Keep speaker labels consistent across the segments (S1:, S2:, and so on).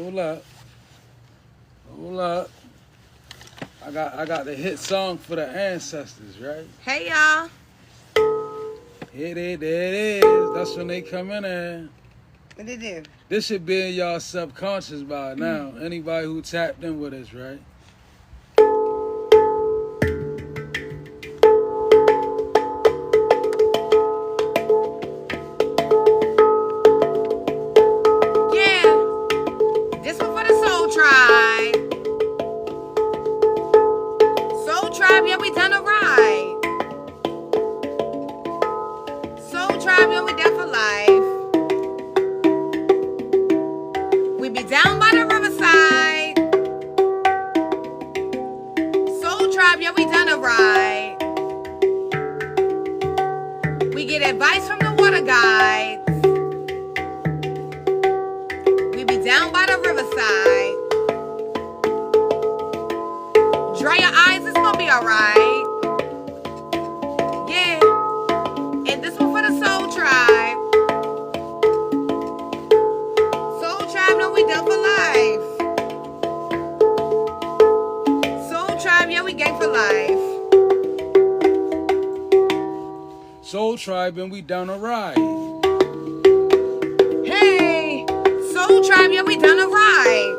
S1: Hold up. Hold up. I got the hit song for the ancestors, right?
S2: Hey, y'all.
S1: Here there it is. That's when they come in there.
S2: What they do?
S1: This should be in y'all subconscious by now. Anybody who tapped in with us, right?
S2: Yeah. This one for the Soul Tribe. Soul Tribe, yeah, we done a ride. Soul Tribe, yeah, we down for life. We be down by the riverside. Soul Tribe, yeah, we done a ride. We get advice from the water guides. We be down by the riverside. Dry your eyes, it's gonna be alright. Yeah. And this one for the Soul Tribe. Soul Tribe, no, we done for life. Soul Tribe, yeah, we gang for life.
S1: Soul Tribe and we down a ride.
S2: Hey, Soul Tribe, yeah, we done a ride.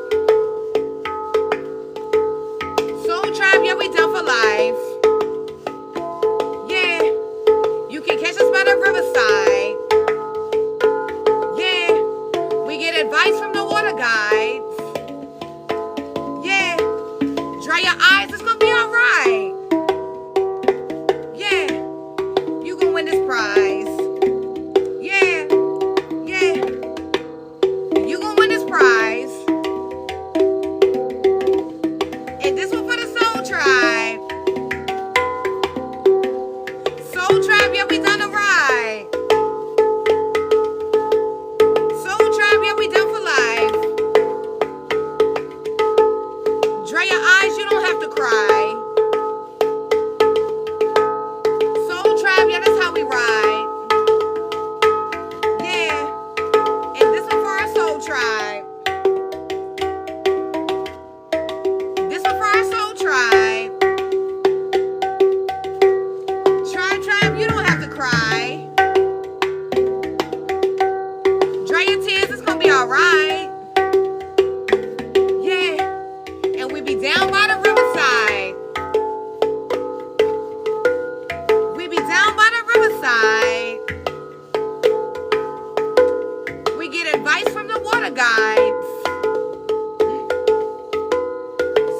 S2: Soul Tribe, yeah, we done for life. Yeah, you can catch us by the riverside. Yeah, we get advice from the water guides. Yeah, dry your eyes, it's gonna be alright. Yeah, you gonna win this prize. Yeah, yeah, you gonna win this prize. And this one for the Soul Tribe. Soul Tribe, yeah, we done a ride. Soul Tribe, yeah, we done for life. Dry your eyes, you don't have to cry. Soul Tribe, yeah, that's how we ride. Yeah. And this one for our Soul Tribe. This one for our Soul Tribe. Tribe, you don't have to cry. Dry your tears, it's gonna be alright. Yeah. And we be down by the riverside. We be down by the riverside. We get advice from the water guides.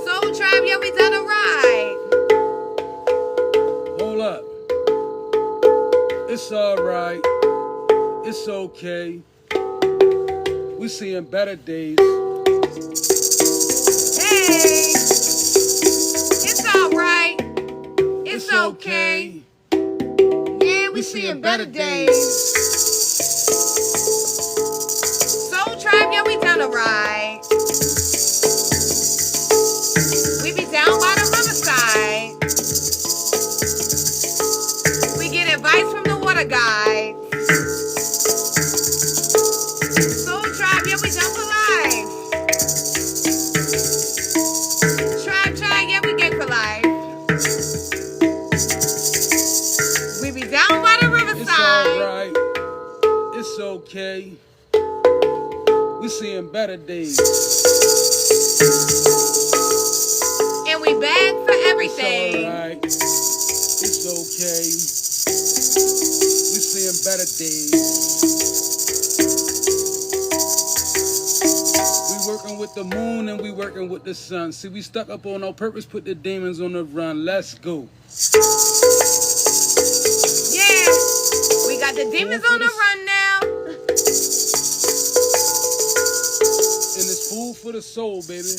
S2: Soul Tribe, yeah, we done a ride.
S1: Hold up. It's alright. It's okay. We seeing better days.
S2: Hey, it's alright. It's okay. Yeah, we seeing better days. Soul Tribe, yeah, we done a ride. We be down by the riverside. We get advice from the water guides. Soul Tribe, yeah, we done for life. Tribe, yeah, we gang for life. We be down by the
S1: It's
S2: riverside.
S1: alright. It's okay. We seeing better days.
S2: And we beg for
S1: It's
S2: everything.
S1: alright. It's okay. We seeing better days. We working with the moon and we working with the sun. See, we stuck up on our purpose, put the demons on the run. Let's go.
S2: Yeah, we got the demons on the run now.
S1: And it's food for the soul, baby.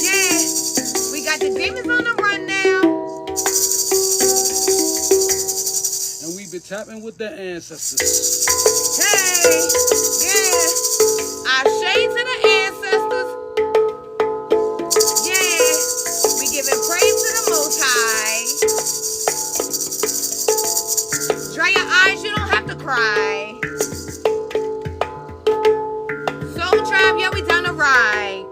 S2: Yeah, we got the demons on the run now.
S1: And we be tapping with the ancestors.
S2: Hey, yeah, our shade to the ancestors. Yeah, we giving praise to the Most High. Dry your eyes, you don't have to cry. Soul yeah, we down the ride.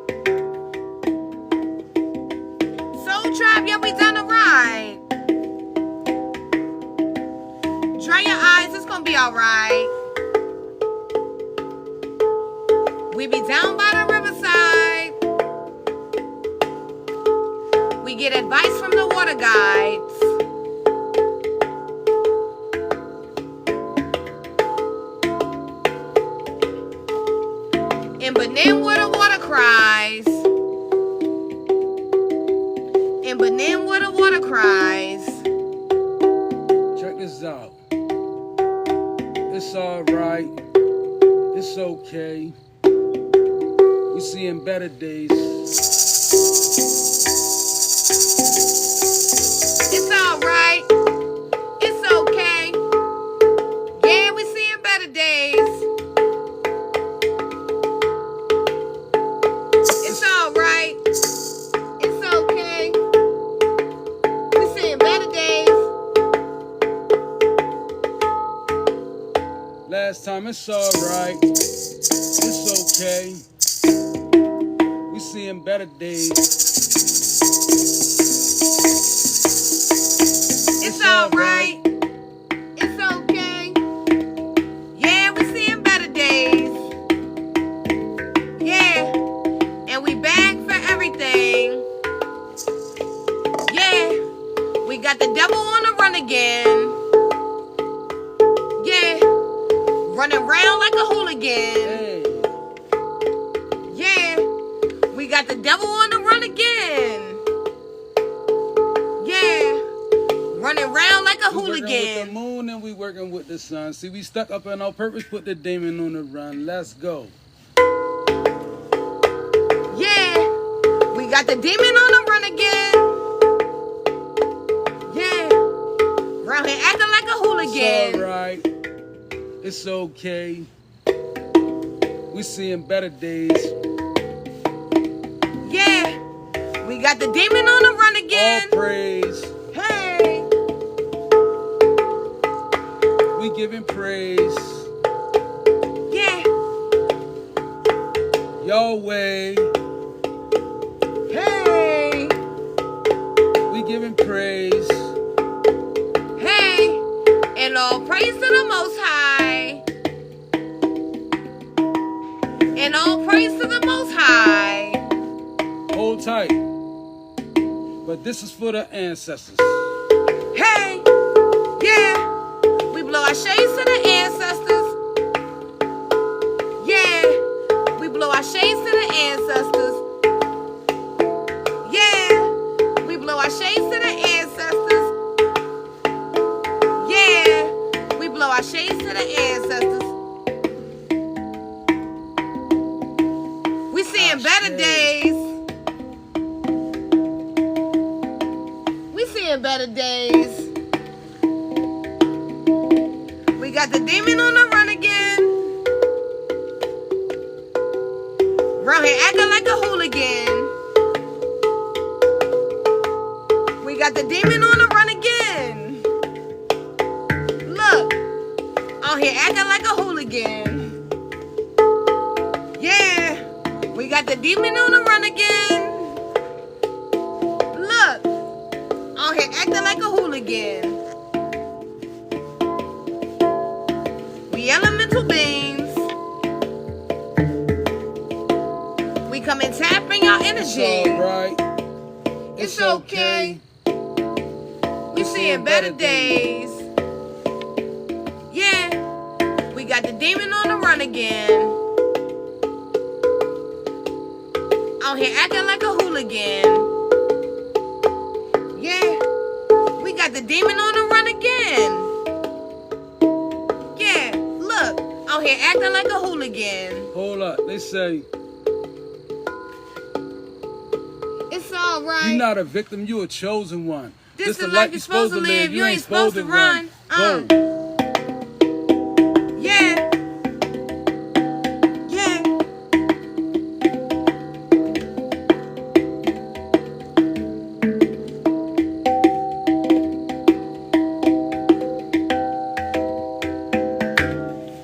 S2: Soul Tribe, yeah, we down the ride. Dry your eyes, it's gonna be alright. We be down by the riverside. We get advice from the water guides. In Benin where the water cries. In Benin where the water cries.
S1: Check this out. It's alright. It's okay. We seeing better days.
S2: It's alright. It's okay. Yeah, we seeing better days. It's alright. It's okay. We seeing better days.
S1: Last time it's alright. It's okay. We seeing better days.
S2: It's alright. It's okay. Yeah, we seeing better days. Yeah. And we back for everything. Yeah. We got the devil on the run again. Yeah. Running around like a hooligan.
S1: Hey.
S2: Yeah. We got the devil on the run again. Yeah. Running around like a
S1: We working with the
S2: hooligan.
S1: moon and we working with the sun. See, we stuck up on our purpose, put the demon on the run. Let's go.
S2: Yeah. We got the demon on the run again. Yeah. Round here acting like a
S1: It's
S2: hooligan.
S1: alright. It's okay. We seeing better days.
S2: Yeah. We got the demon on the run again.
S1: All praise.
S2: Hey.
S1: We giving praise.
S2: Yeah.
S1: Yahweh.
S2: Hey.
S1: We giving praise.
S2: Hey. And all praise to the Most High. And all praise to the Most High.
S1: Hold tight. But this is for the ancestors.
S2: Hey. Yeah. We blow our shades to the ancestors. Yeah. We blow our shades to the ancestors. Yeah. We blow our shades to the ancestors. Yeah. We blow our shades to the ancestors. We seeing better days. We seeing better days. We got the demon on the run again. Round here acting like a hooligan. We got the demon on the run again. Look, out here acting like a hooligan. Yeah, we got the demon on the run again. Look, out here acting like a hooligan. We elemental beings. We come and tap in your
S1: It's
S2: energy.
S1: alright.
S2: It's okay. We seeing better days. Yeah, we got the demon on the run again. Out here acting like a hooligan. Yeah, we got the demon on the run again. Yeah, look, out here acting like a hooligan.
S1: Hold up. They say,
S2: It's alright.
S1: you're not a victim, you a chosen one.
S2: This the life you're supposed to live. You ain't supposed to run.
S1: Go.
S2: Yeah. Yeah.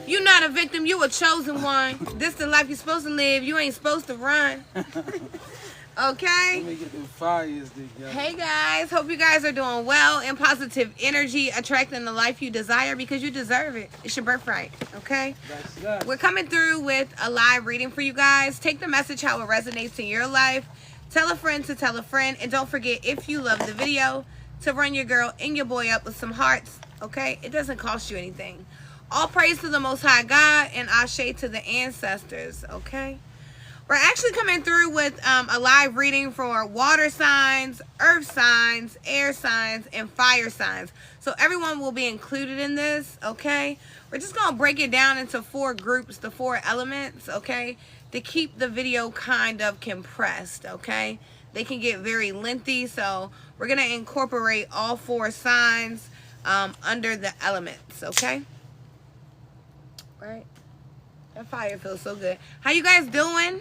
S2: You're not a victim, you a chosen one. This the life you're supposed to live. You ain't supposed to run. Okay?
S1: Let me get them fires together.
S2: Hey guys, hope you guys are doing well in positive energy, attracting the life you desire because you deserve it. It's your birthright, okay?
S1: That's that.
S2: We're coming through with a live reading for you guys. Take the message how it resonates in your life. Tell a friend to tell a friend. And don't forget, if you love the video, to run your girl and your boy up with some hearts, okay? It doesn't cost you anything. All praise to the Most High God and ashe to the ancestors, okay? We're actually coming through with a live reading for water signs, earth signs, air signs, and fire signs. So everyone will be included in this, okay? We're just going to break it down into 4 groups, the 4 elements, okay? To keep the video kind of compressed, okay? They can get very lengthy, so we're going to incorporate all 4 signs under the elements, okay? Right? That fire feels so good. How you guys doing?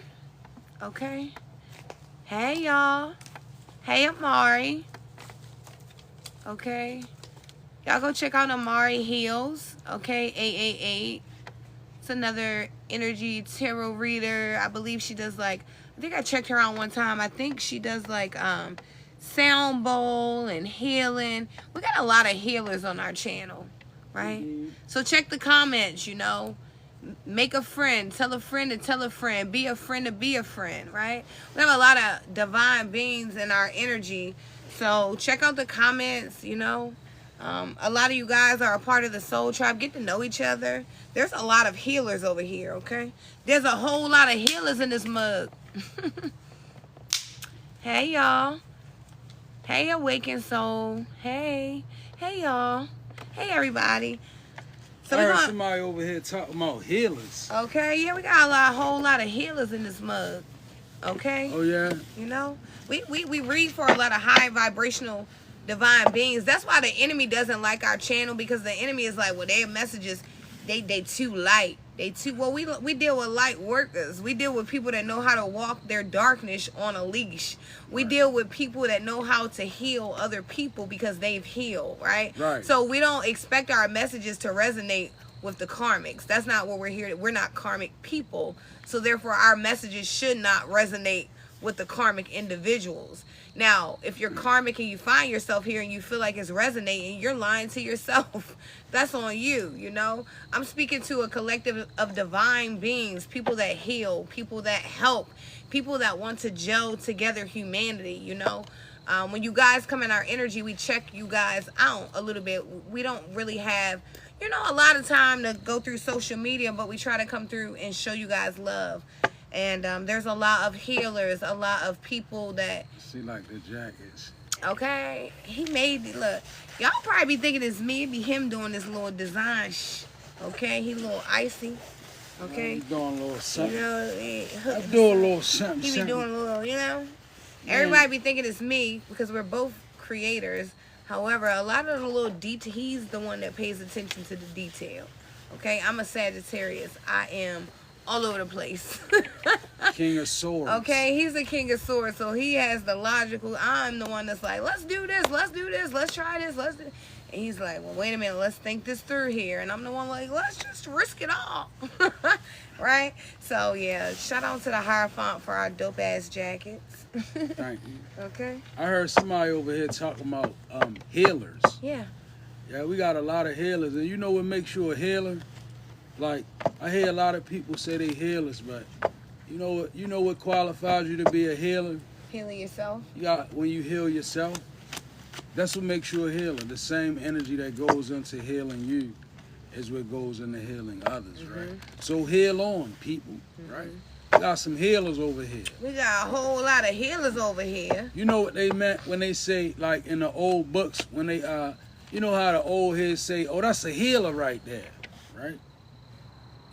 S2: Okay. Hey, y'all. Hey, Amari. Okay. Y'all go check out Amari Heals. Okay, 888. It's another energy tarot reader. I believe she does like, I think I checked her out one time. I think she does like sound bowl and healing. We got a lot of healers on our channel, right? So check the comments, you know. Make a friend, tell a friend to tell a friend, be a friend to be a friend, right? We have a lot of divine beings in our energy, so check out the comments, you know. A lot of you guys are a part of the soul tribe. Get to know each other. There's a lot of healers over here, okay? There's a whole lot of healers in this mug. Hey, y'all. Hey, awakened soul. Hey. Hey, y'all. Hey, everybody. So
S1: I heard somebody over here talking about healers.
S2: Okay, yeah, we got a whole lot of healers in this mug. Okay?
S1: Oh, yeah?
S2: You know? We read for a lot of high vibrational divine beings. That's why the enemy doesn't like our channel, because the enemy is like, well, their messages, they too light. Well, we deal with light workers. We deal with people that know how to walk their darkness on a leash. We deal with people that know how to heal other people because they've healed, right?
S1: Right.
S2: So we don't expect our messages to resonate with the karmics. That's not what we're here. We're not karmic people. So therefore, our messages should not resonate with the karmic individuals. Now, if you're karmic and you find yourself here and you feel like it's resonating, you're lying to yourself. That's on you, you know. I'm speaking to a collective of divine beings, people that heal, people that help, people that want to gel together humanity, you know. When you guys come in our energy, we check you guys out a little bit. We don't really have, you know, a lot of time to go through social media, but we try to come through and show you guys love. And there's a lot of healers, a lot of people that...
S1: She like the jackets.
S2: Okay, he made it. Look, y'all probably be thinking it's me. It be him doing this little design. Okay, he a little icy. Okay,
S1: He's doing a little something.
S2: you know,
S1: I do a little something.
S2: he be doing a little, you know. Everybody be thinking it's me because we're both creators. However, a lot of the little detail, he's the one that pays attention to the detail. Okay, I'm a Sagittarius. I am all over the place.
S1: King of Swords.
S2: Okay, he's the King of Swords, so he has the logical. I'm the one that's like, let's do this, let's try this, let's do. And he's like, well, wait a minute, let's think this through here. And I'm the one like, let's just risk it all. Right? So, yeah, shout out to the Hierophant for our dope-ass jackets.
S1: Thank you.
S2: Okay?
S1: I heard somebody over here talking about healers.
S2: Yeah.
S1: Yeah, we got a lot of healers. And you know what makes you a healer? Like, I hear a lot of people say they healers, but you know what qualifies you to be a healer?
S2: Healing yourself.
S1: You got, when you heal yourself, that's what makes you a healer. The same energy that goes into healing you is what goes into healing others, right? So heal on, people, right? We got some healers over here.
S2: We got a whole lot of healers over here.
S1: You know what they meant when they say, like in the old books, when they, you know how the old heads say, oh, that's a healer right there, right?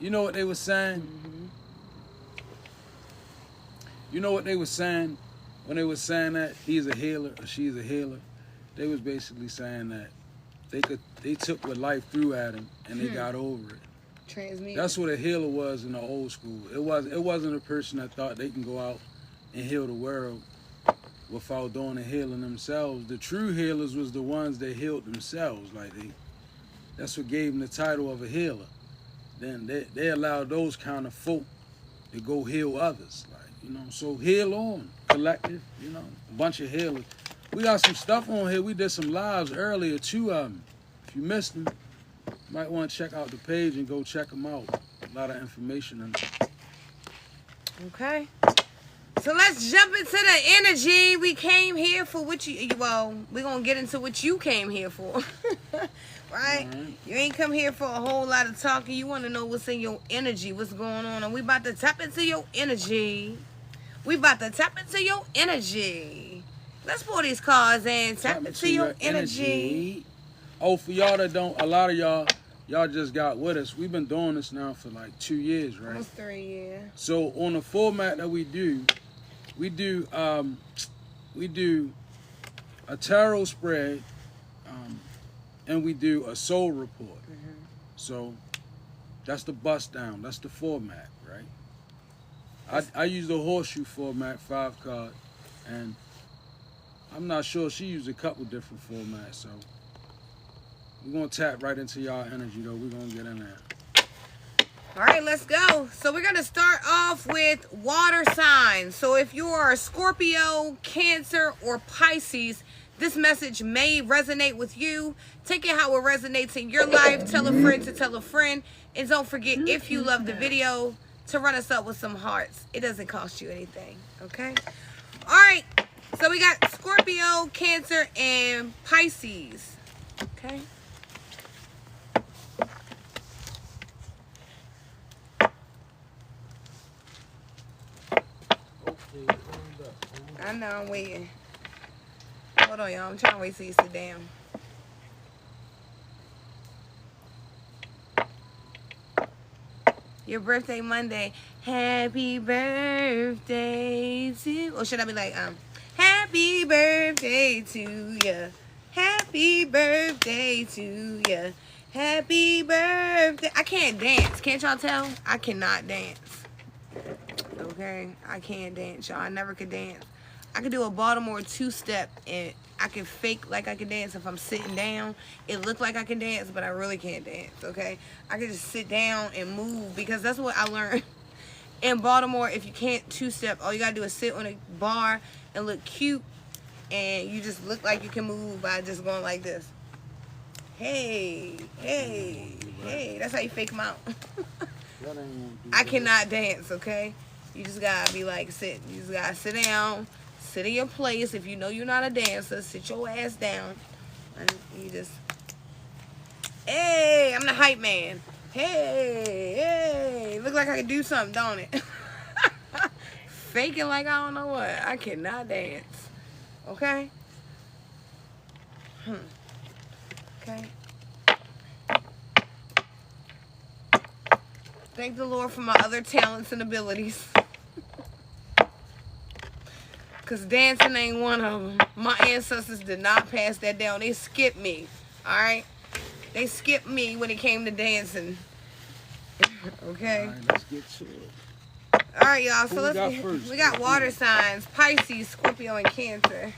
S1: You know what they were saying? You know what they were saying when they were saying that he's a healer or she's a healer? They was basically saying that they took what life threw at them and they got over it.
S2: Transmute.
S1: That's what a healer was in the old school. It wasn't a person that thought they can go out and heal the world without doing the healing themselves. The true healers was the ones that healed themselves. Like that's what gave them the title of a healer. Then they allowed those kind of folk to go heal others. Like, you know, so heal on, collective, you know, a bunch of healers. We got some stuff on here. We did some lives earlier, 2 of them. If you missed them, you might want to check out the page and go check them out. A lot of information in there.
S2: Okay. So let's jump into the energy. We came here for what you, well, we're going to get into what you came here for. Right? You ain't come here for a whole lot of talking. You want to know what's in your energy, what's going on. And we about to tap into your energy. We about to tap into your energy. Let's pull these cards and tap into your energy.
S1: Oh, for y'all that don't, a lot of y'all just got with us. We've been doing this now for like 2 years, right?
S2: Almost 3 years.
S1: So on the format that we do a tarot spread, and we do a soul report. So that's the bust down. That's the format, right? I use the horseshoe format, 5 card, and I'm not sure. She used a couple different formats, so we're gonna tap right into y'all energy though. We're gonna get in there.
S2: All right, let's go. So we're going to start off with water signs. So if you are a Scorpio, Cancer, or Pisces, this message may resonate with you. Take it how it resonates in your life. Tell a friend to tell a friend. And don't forget, if you love the video, to run us up with some hearts. It doesn't cost you anything, okay? All right, so we got Scorpio, Cancer, and Pisces, okay? I know, I'm waiting. Hold on, y'all. I'm trying to wait till you sit down. Your birthday Monday. Happy birthday to... Or should I be like, happy birthday to ya. Happy birthday to ya. Happy birthday. I can't dance. Can't y'all tell? I cannot dance. Okay? I can't dance, y'all. I never could dance. I could do a Baltimore 2-step and I can fake like I can dance if I'm sitting down. It look like I can dance, but I really can't dance, okay? I can just sit down and move because that's what I learned. In Baltimore, if you can't 2-step, all you gotta do is sit on a bar and look cute, and you just look like you can move by just going like this. Hey, hey, hey. That's how you fake them out. I cannot dance, okay? You just gotta be like sitting. You just gotta sit down, sit in your place. If you know you're not a dancer, sit your ass down. And you just, hey, I'm the hype man. Hey, hey. Look like I can do something, don't it? Faking like I don't know what. I cannot dance. Okay? Okay. Thank the Lord for my other talents and abilities. Because dancing ain't one of them. My ancestors did not pass that down. They skipped me. Alright? They skipped me when it came to dancing. Okay?
S1: Alright, let's get to it.
S2: Alright, y'all. So we got water signs. Pisces, Scorpio, and Cancer.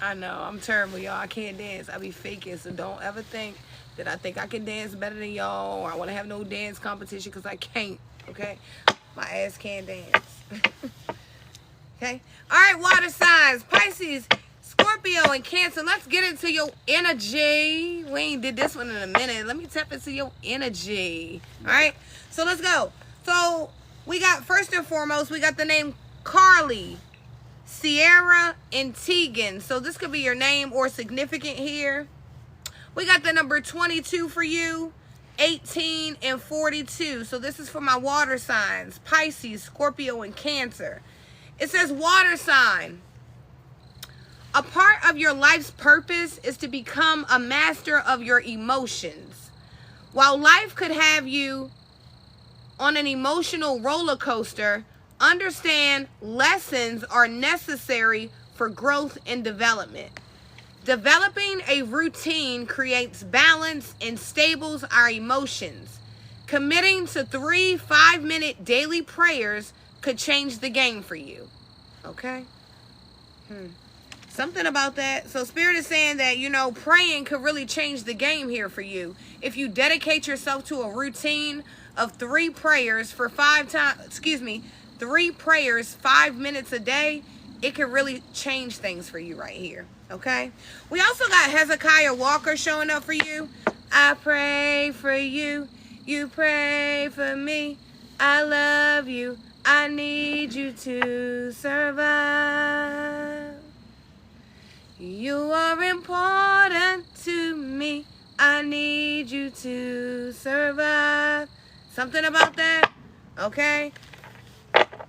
S2: I know. I'm terrible, y'all. I can't dance. I be faking. So don't ever think that I think I can dance better than y'all or I want to have no dance competition because I can't. Okay? My ass can't dance. Okay? Alright, water signs. Pisces, Scorpio, and Cancer. Let's get into your energy. We ain't did this one in a minute. Let me tap into your energy. Alright? So let's go. So we got, first and foremost, we got the name Carly, Sierra, and Tegan. So this could be your name or significant here. We got the number 22 for you, 18, and 42. So this is for my water signs, Pisces, Scorpio, and Cancer. It says water sign. A part of your life's purpose is to become a master of your emotions. While life could have you on an emotional roller coaster, understand lessons are necessary for growth and development. Developing a routine creates balance and stables our emotions. Committing to 3 5-minute daily prayers could change the game for you. Okay? Something about that. So Spirit is saying that, you know, praying could really change the game here for you. If you dedicate yourself to a routine of 3 prayers for 3 prayers, 5 minutes a day, it can really change things for you right here. Okay? We also got Hezekiah Walker showing up for you. I pray for you. You pray for me. I love you. I need you to survive. You are important to me. I need you to survive. Something about that. Okay?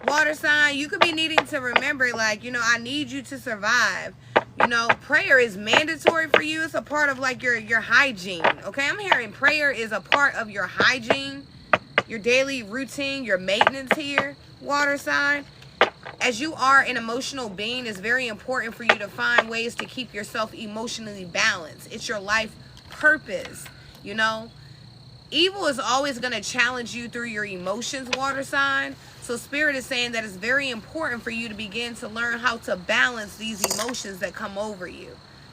S2: Water sign, you could be needing to remember, like, you know, I need you to survive. You know, prayer is mandatory for you. It's a part of, like, your hygiene. Okay? I'm hearing prayer is a part of your hygiene, your daily routine, your maintenance here, water sign. As you are an emotional being, it's very important for you to find ways to keep yourself emotionally balanced. It's your life purpose, you know. Evil is always going to challenge you through your emotions, water sign. So Spirit is saying that it's very important for you to begin to learn how to balance these emotions that come over you.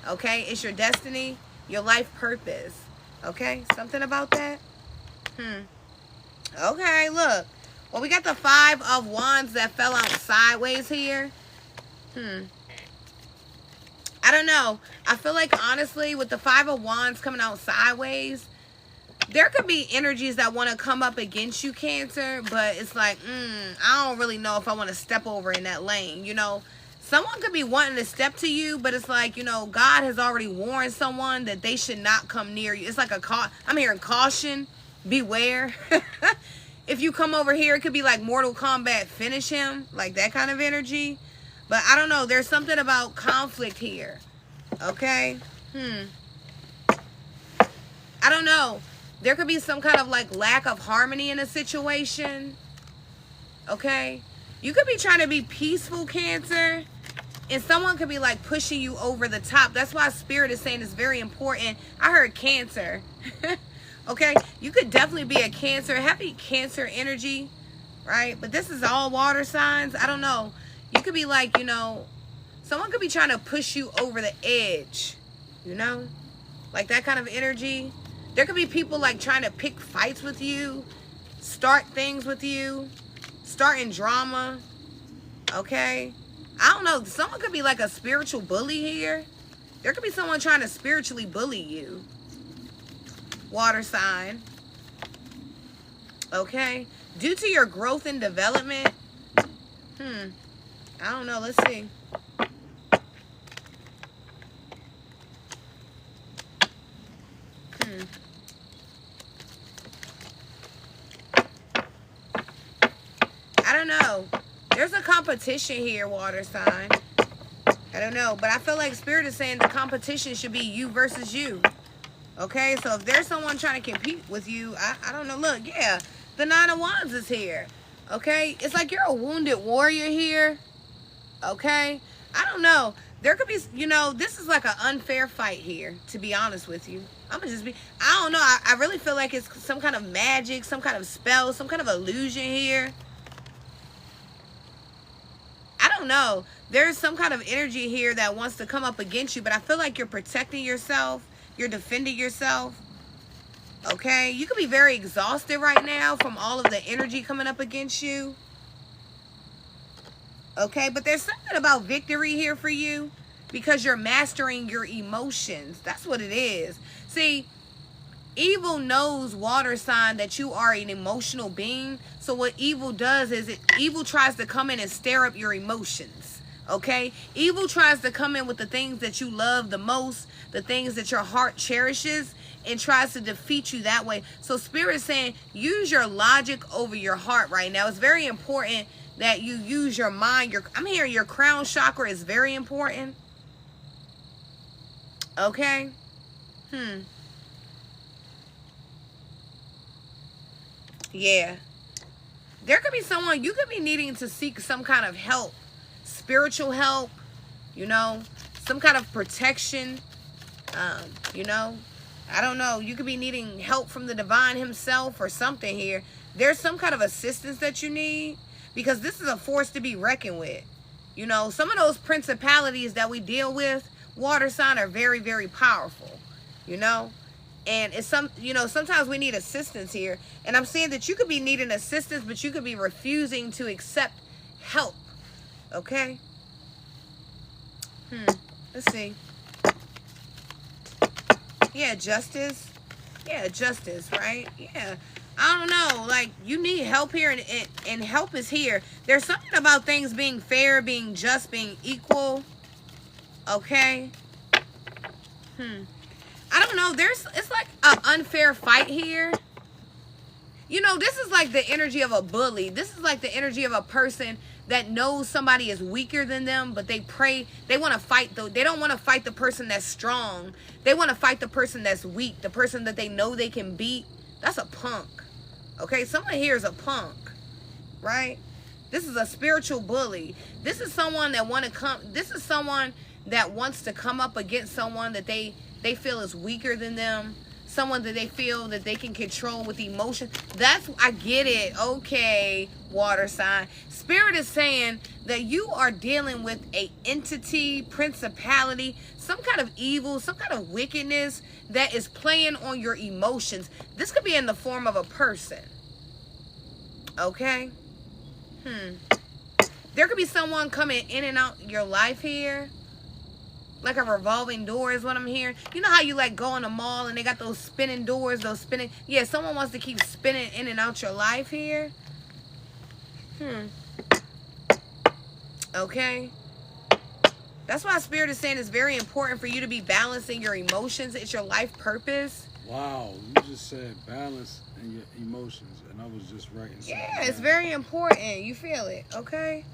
S2: Okay? It's your destiny, your life purpose. Okay? Something about that? Okay, look. Well, we got the 5 of Wands that fell out sideways here. I don't know. I feel like, honestly, with the 5 of Wands coming out sideways, there could be energies that want to come up against you, Cancer, but it's like, I don't really know if I want to step over in that lane, you know. Someone could be wanting to step to you, but it's like, you know, God has already warned someone that they should not come near you. It's like I'm hearing caution, beware. If you come over here, it could be like Mortal Kombat, finish him, like that kind of energy. But I don't know. There's something about conflict here. Okay? I don't know. There could be some kind of like lack of harmony in a situation. Okay? You could be trying to be peaceful, Cancer, and someone could be like pushing you over the top. That's why Spirit is saying it's very important. I heard Cancer. Okay, you could definitely be a Cancer, happy Cancer energy, right? But this is all water signs. I don't know. You could be like, you know, someone could be trying to push you over the edge, you know, like that kind of energy. There could be people like trying to pick fights with you, start things with you, starting drama. Okay, I don't know. Someone could be like a spiritual bully here. There could be someone trying to spiritually bully you. Water sign. Okay. Due to your growth and development. I don't know. Let's see. I don't know. There's a competition here, water sign. I don't know. But I feel like Spirit is saying the competition should be you versus you. Okay, so if there's someone trying to compete with you, I don't know. Look, yeah, the 9 of Wands is here. Okay, it's like you're a wounded warrior here. Okay, I don't know. There could be, you know, this is like an unfair fight here, to be honest with you. I'm gonna just be, I don't know. I really feel like it's some kind of magic, some kind of spell, some kind of illusion here. I don't know. There's some kind of energy here that wants to come up against you, but I feel like you're protecting yourself. You're defending yourself. Okay? You could be very exhausted right now from all of the energy coming up against you. Okay? But there's something about victory here for you because you're mastering your emotions. That's what it is. See, evil knows, water sign, that you are an emotional being. So what evil does is evil tries to come in and stir up your emotions. Okay? Evil tries to come in with the things that you love the most, the things that your heart cherishes, and tries to defeat you that way. So Spirit is saying, use your logic over your heart right now. It's very important that you use your mind. I'm hearing your crown chakra is very important. Okay? Yeah. There could be someone, you could be needing to seek some kind of help. Spiritual help, you know, some kind of protection, you know, I don't know. You could be needing help from the divine himself or something here. There's some kind of assistance that you need because this is a force to be reckoned with. You know, some of those principalities that we deal with, water sign, are very, very powerful, you know. And it's sometimes we need assistance here. And I'm saying that you could be needing assistance, but you could be refusing to accept help. Okay? Let's see. Yeah, justice. Yeah, justice, right? Yeah. I don't know. Like, you need help here, and help is here. There's something about things being fair, being just, being equal. Okay? I don't know. It's like an unfair fight here. You know, this is like the energy of a bully. This is like the energy of a person that knows somebody is weaker than them, but they want to fight though. They don't want to fight the person that's strong. They want to fight the person that's weak, the person that they know they can beat. That's a punk. Okay, someone here is a punk, right? This is a spiritual bully. This is someone that wants to come up against someone that they feel is weaker than them. Someone that they feel that they can control with emotion. I get it. Okay, water sign. Spirit is saying that you are dealing with a entity, principality, some kind of evil, some kind of wickedness that is playing on your emotions. This could be in the form of a person. Okay? There could be someone coming in and out your life here. Like a revolving door is what I'm hearing. You know how you like go in a mall and they got those spinning doors, yeah, someone wants to keep spinning in and out your life here. Okay. That's why Spirit is saying it's very important for you to be balancing your emotions. It's your life purpose.
S1: Wow, you just said balance in your emotions, and I was just writing something.
S2: Yeah, it's very important. You feel it, okay?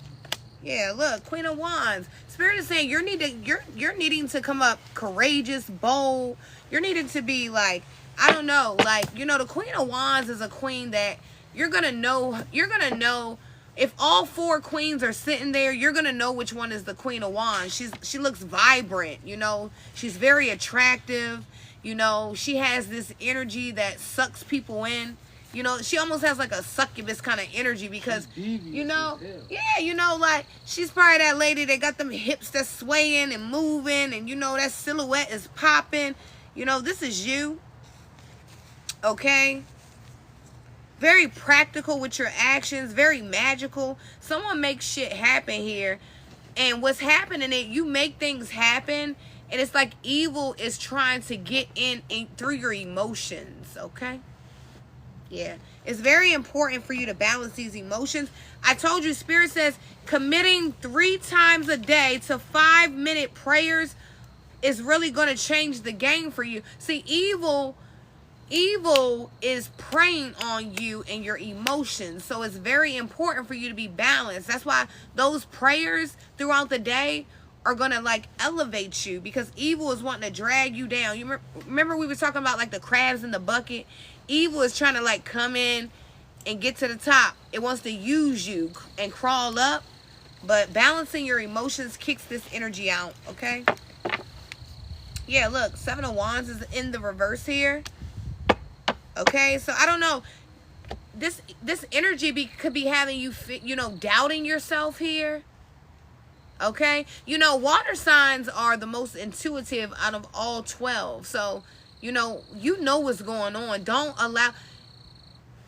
S2: Yeah, look, Queen of Wands. Spirit is saying you're needing to come up courageous, bold. You're needing to be like, I don't know, like, you know, the Queen of Wands is a queen that you're gonna know if all four queens are sitting there, you're gonna know which one is the Queen of Wands. She looks vibrant, you know, she's very attractive, you know, she has this energy that sucks people in. You know, she almost has like a succubus kind of energy because, you know, yeah, you know, like she's probably that lady that got them hips that's swaying and moving, and you know, that silhouette is popping. You know, this is you. Okay? Very practical with your actions, very magical. Someone makes shit happen here. And what's happening is you make things happen, and it's like evil is trying to get in through your emotions, okay? Yeah, it's very important for you to balance these emotions. I told you, Spirit says committing 3 times a day to 5-minute prayers is really going to change the game for you. See, evil is preying on you and your emotions. So it's very important for you to be balanced. That's why those prayers throughout the day are going to like elevate you, because evil is wanting to drag you down. You remember we were talking about like the crabs in the bucket? Evil is trying to like come in and get to the top. It wants to use you and crawl up, but balancing your emotions kicks this energy out, okay? Yeah, look, 7 of Wands is in the reverse here. Okay, so I don't know. This energy could be having you, you know, doubting yourself here. Okay? You know, water signs are the most intuitive out of all 12. So, you know what's going on. Don't allow...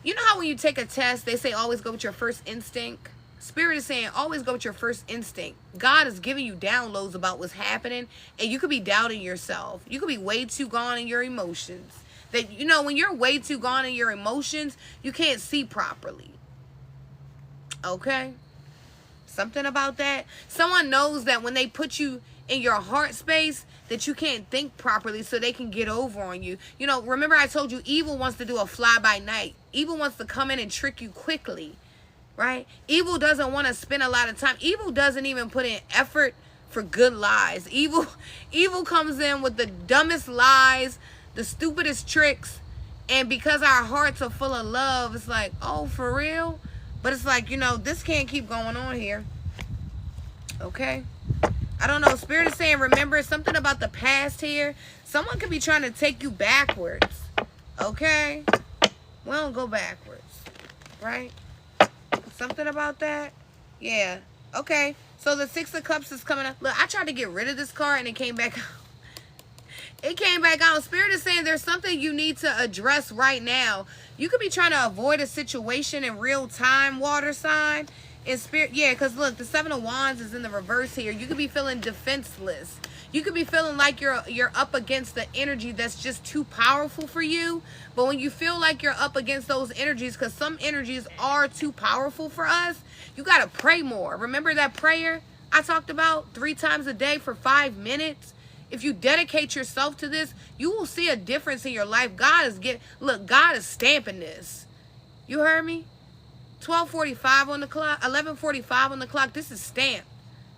S2: You know how when you take a test, they say always go with your first instinct? Spirit is saying always go with your first instinct. God is giving you downloads about what's happening, and you could be doubting yourself. You could be way too gone in your emotions. That, you know, when you're way too gone in your emotions, you can't see properly. Okay? Something about that. Someone knows that when they put you in your heart space, that you can't think properly, so they can get over on you. You know, remember I told you evil wants to do a fly-by-night. Evil wants to come in and trick you quickly, right? Evil doesn't want to spend a lot of time. Evil doesn't even put in effort for good lies. Evil comes in with the dumbest lies, the stupidest tricks, and because our hearts are full of love, it's like, oh, for real? But it's like, you know, this can't keep going on here. Okay? I don't know. Spirit is saying, remember something about the past here. Someone could be trying to take you backwards. Okay? We don't go backwards. Right? Something about that? Yeah. Okay. So the Six of Cups is coming up. Look, I tried to get rid of this card and it came back out. It came back out. Spirit is saying there's something you need to address right now. You could be trying to avoid a situation in real time, water sign. In spirit, yeah, because look, the Seven of Wands is in the reverse here. You could be feeling defenseless. You could be feeling like you're up against the energy that's just too powerful for you. But when you feel like you're up against those energies, because some energies are too powerful for us, you got to pray more. Remember that prayer I talked about 3 times a day for 5 minutes? If you dedicate yourself to this, you will see a difference in your life. God is stamping this. You heard me? 12:45 on the clock, 11:45 on the clock. This is stamped.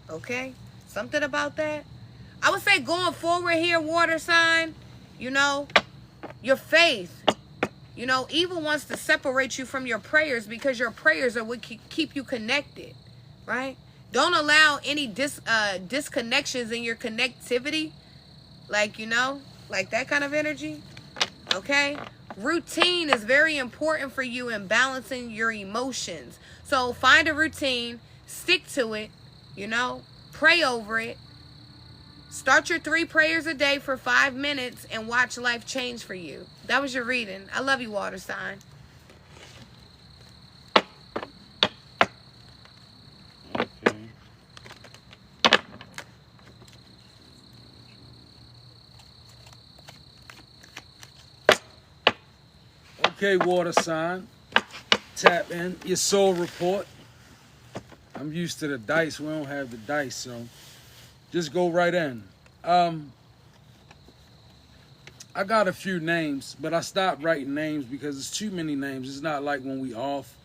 S2: Okay? Something about that. I would say going forward here, water sign, you know, your faith. You know, evil wants to separate you from your prayers because your prayers are what keep you connected, right? Don't allow any disconnections in your connectivity. Like, you know, like that kind of energy. Okay? Routine is very important for you in balancing your emotions. So find a routine, stick to it, you know, pray over it. Start your 3 prayers a day for 5 minutes and watch life change for you. That was your reading. I love you, water sign.
S1: Okay, water sign. Tap in your soul report. I'm used to the dice. We don't have the dice, so just go right in. I got a few names, but I stopped writing names because it's too many names. It's not like when we off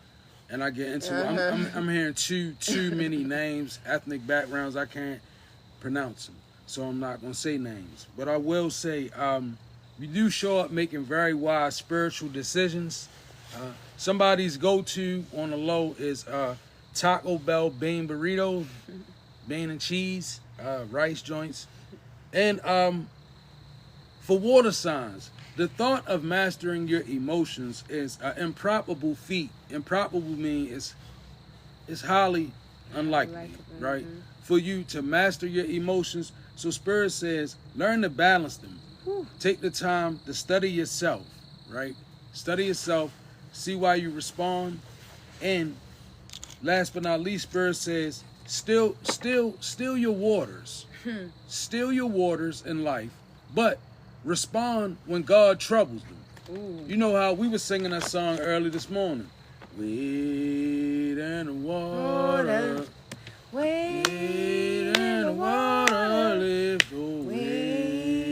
S1: and I get into it. I'm hearing too many names, ethnic backgrounds. I can't pronounce them, so I'm not going to say names. But I will say, you do show up making very wise spiritual decisions. Somebody's go-to on the low is Taco Bell bean burrito, bean and cheese, rice joints. And for water signs, the thought of mastering your emotions is an improbable feat. Improbable means it's highly unlikely, right? For you to master your emotions. So Spirit says, learn to balance them. Take the time to study yourself, right? Study yourself, see why you respond. And last but not least, Spirit says, still your waters. Still your waters in life, but respond when God troubles them. Ooh. You know how we were singing that song early this morning. Wade in the water. Wade in the water. Lift away.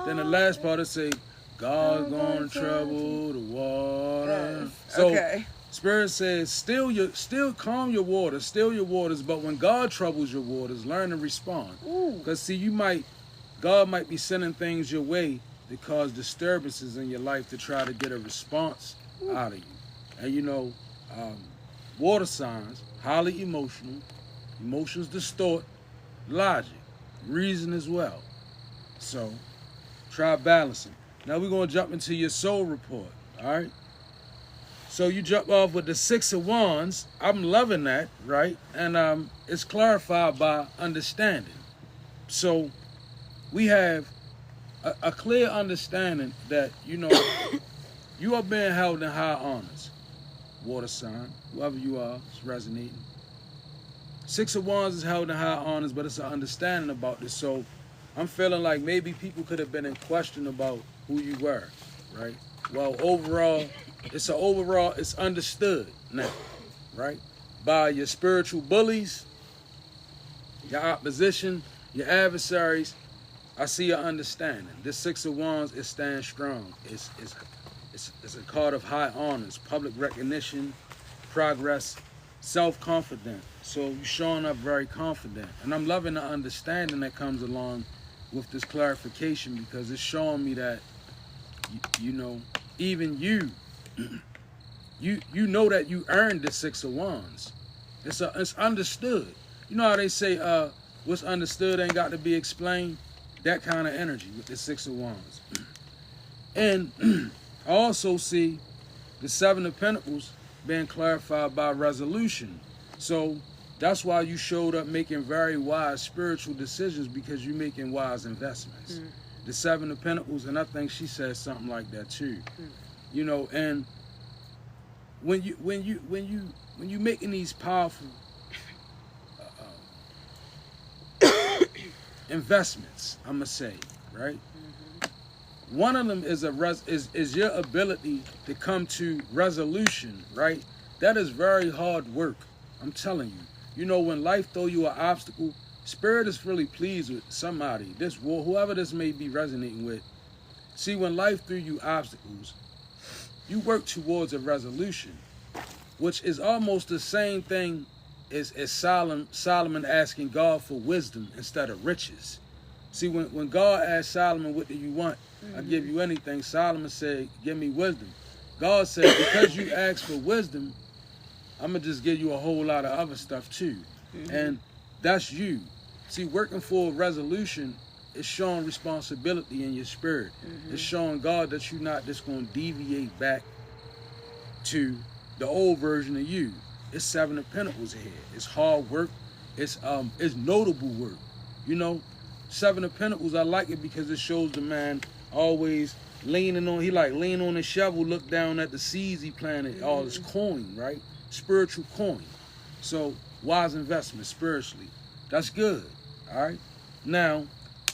S1: Then the last part it say, God's gonna trouble the water. Yes. So okay. Spirit says, still calm your waters, still your waters, but when God troubles your waters, learn to respond. Because see, God might be sending things your way to cause disturbances in your life to try to get a response out of you. And you know, water signs, highly emotional, emotions distort logic, reason as well. So try balancing. Now we're going to jump into your soul report, all right? So you jump off with the 6 of Wands. I'm loving that, right? And it's clarified by understanding. So we have a clear understanding that, you know, you are being held in high honors. Water sign, whoever you are, it's resonating. 6 of Wands is held in high honors, but it's an understanding about this. So I'm feeling like maybe people could have been in question about who you were, right? Well, overall, it's understood now, right? By your spiritual bullies, your opposition, your adversaries. I see your understanding. This 6 of Wands, it stands strong. It's a card of high honors, public recognition, progress, self-confident. So you're showing up very confident. And I'm loving the understanding that comes along with this clarification because it's showing me that, you know, even you know that you earned the 6 of Wands. It's understood. You know how they say what's understood ain't got to be explained? That kind of energy with the 6 of Wands. And I also see the 7 of Pentacles being clarified by resolution. So That's why you showed up making very wise spiritual decisions, because you're making wise investments. The Seven of Pentacles, and I think she said something like that too. You know, and when you making these powerful investments, I'm gonna say, right? One of them is is your ability to come to resolution, right? That is very hard work. I'm telling you. You know, when life throw you an obstacle, Spirit is really pleased with somebody. Whoever this may be resonating with. See, when life threw you obstacles, you work towards a resolution, which is almost the same thing as Solomon asking God for wisdom instead of riches. See, when God asked Solomon, what do you want? I give you anything. Solomon said, give me wisdom. God said, because you asked for wisdom, I'm going to just give you a whole lot of other stuff too. And that's you. See, working for a resolution is showing responsibility in your spirit. It's showing God that you're not just going to deviate back to the old version of you. It's Seven of Pentacles here. It's hard work. It's notable work. You know, Seven of Pentacles, I like it because it shows the man always leaning on, he like lean on his shovel, look down at the seeds he planted, all his coin, right? Spiritual coin. So, wise investment spiritually. That's good, all right? Now,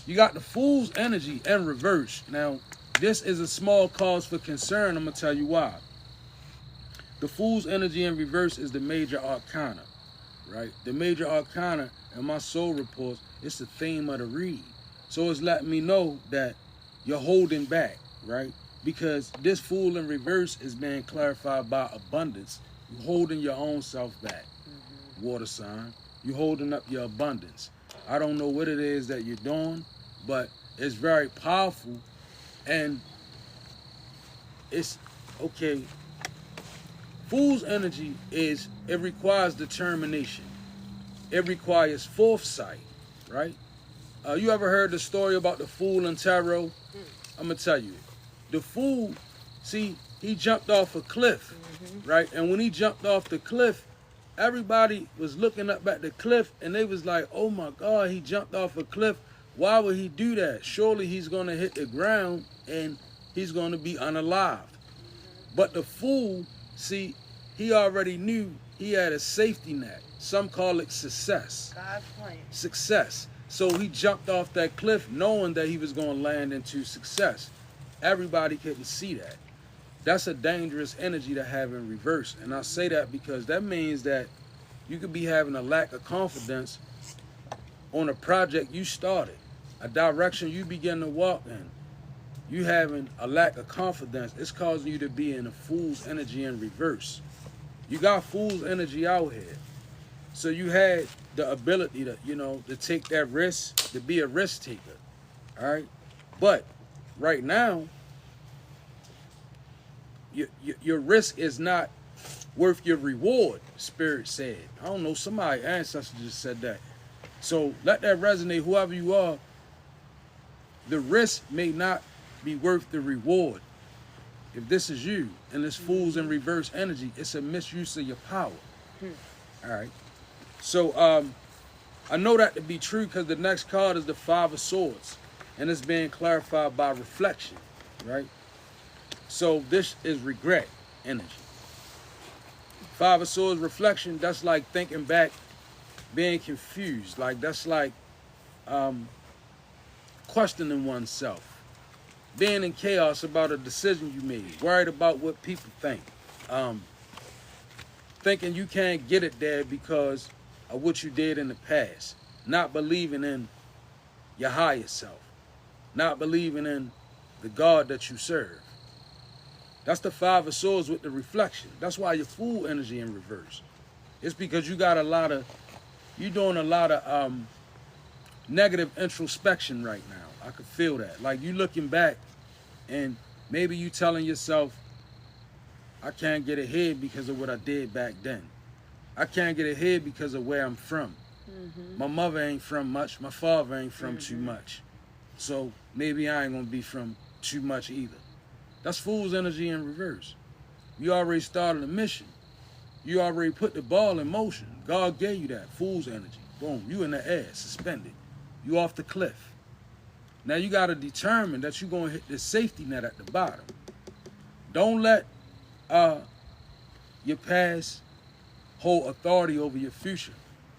S1: you got the Fool's energy in reverse. Now, this is a small cause for concern. I'm going to tell you why. The Fool's energy in reverse is the major arcana, right? The major arcana in my soul reports, it's the theme of the read. So it's letting me know that you're holding back, right? Because this Fool in reverse is being clarified by abundance. You're holding your own self back, water sign. You're holding up your abundance. I don't know what it is that you're doing, but it's very powerful. And it's, okay, Fool's energy is, it requires determination. It requires foresight, right? You ever heard the story about the Fool in tarot? I'm going to tell you. The Fool, see, he jumped off a cliff, right? And when he jumped off the cliff, everybody was looking up at the cliff, and they was like, oh my God, he jumped off a cliff. Why would he do that? Surely he's going to hit the ground, and he's going to be unalived. But the Fool, see, he already knew he had a safety net. Some call it success.
S2: God's plan. Success.
S1: So he jumped off that cliff knowing that he was going to land into success. Everybody couldn't see that. That's a dangerous energy to have in reverse. And I say that because that means that you could be having a lack of confidence on a project you started, a direction you begin to walk in. You having a lack of confidence, it's causing you to be in a Fool's energy in reverse. You got Fool's energy out here. So you had the ability to, you know, to take that risk, to be a risk taker. All right? But right now, your risk is not worth your reward, Spirit said. I don't know, somebody, ancestor just said that. So let that resonate, whoever you are. The risk may not be worth the reward. If this is you, and this Fool's in reverse energy, it's a misuse of your power. All right? So I know that to be true because the next card is the Five of Swords, and it's being clarified by reflection, right? So this is regret energy. Five of Swords reflection, that's like thinking back, being confused. Like that's like questioning oneself, being in chaos about a decision you made, worried about what people think, thinking you can't get it there because of what you did in the past, not believing in your higher self, not believing in the God that you serve. That's the Five of Swords with the reflection. That's why your Fool energy in reverse. It's because you got you're doing a lot of negative introspection right now. I could feel that. Like you looking back and maybe you telling yourself, I can't get ahead because of what I did back then. I can't get ahead because of where I'm from. My mother ain't from much. My father ain't from too much. So maybe I ain't going to be from too much either. That's Fool's energy in reverse. You already started a mission. You already put the ball in motion. God gave you that fool's energy. Boom, you in the air, suspended. You off the cliff. Now you got to determine that you're going to hit the safety net at the bottom. Don't let your past hold authority over your future.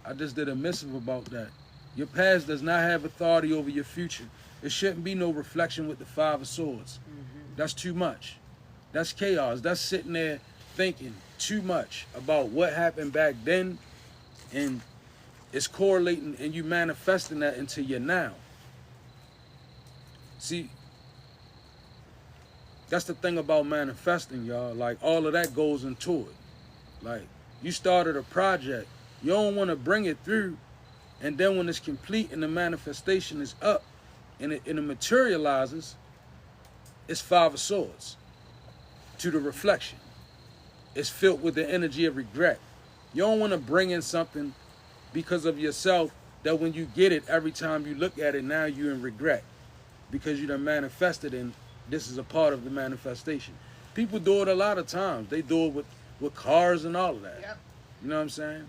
S1: I just did a missive about that. Your past does not have authority over your future. It shouldn't be no reflection with the Five of Swords. That's too much. That's chaos. That's sitting there thinking too much about what happened back then, and it's correlating and you manifesting that into your now. See, that's the thing about manifesting, y'all. Like, all of that goes into it. Like, you started a project, you don't want to bring it through, and then when it's complete and the manifestation is up and it materializes, it's Five of Swords to the reflection. It's filled with the energy of regret. You don't want to bring in something because of yourself that when you get it, every time you look at it, now you're in regret because you done manifested, and this is a part of the manifestation. People do it a lot of times. They do it with cars and all of that.
S2: Yep.
S1: You know what I'm saying?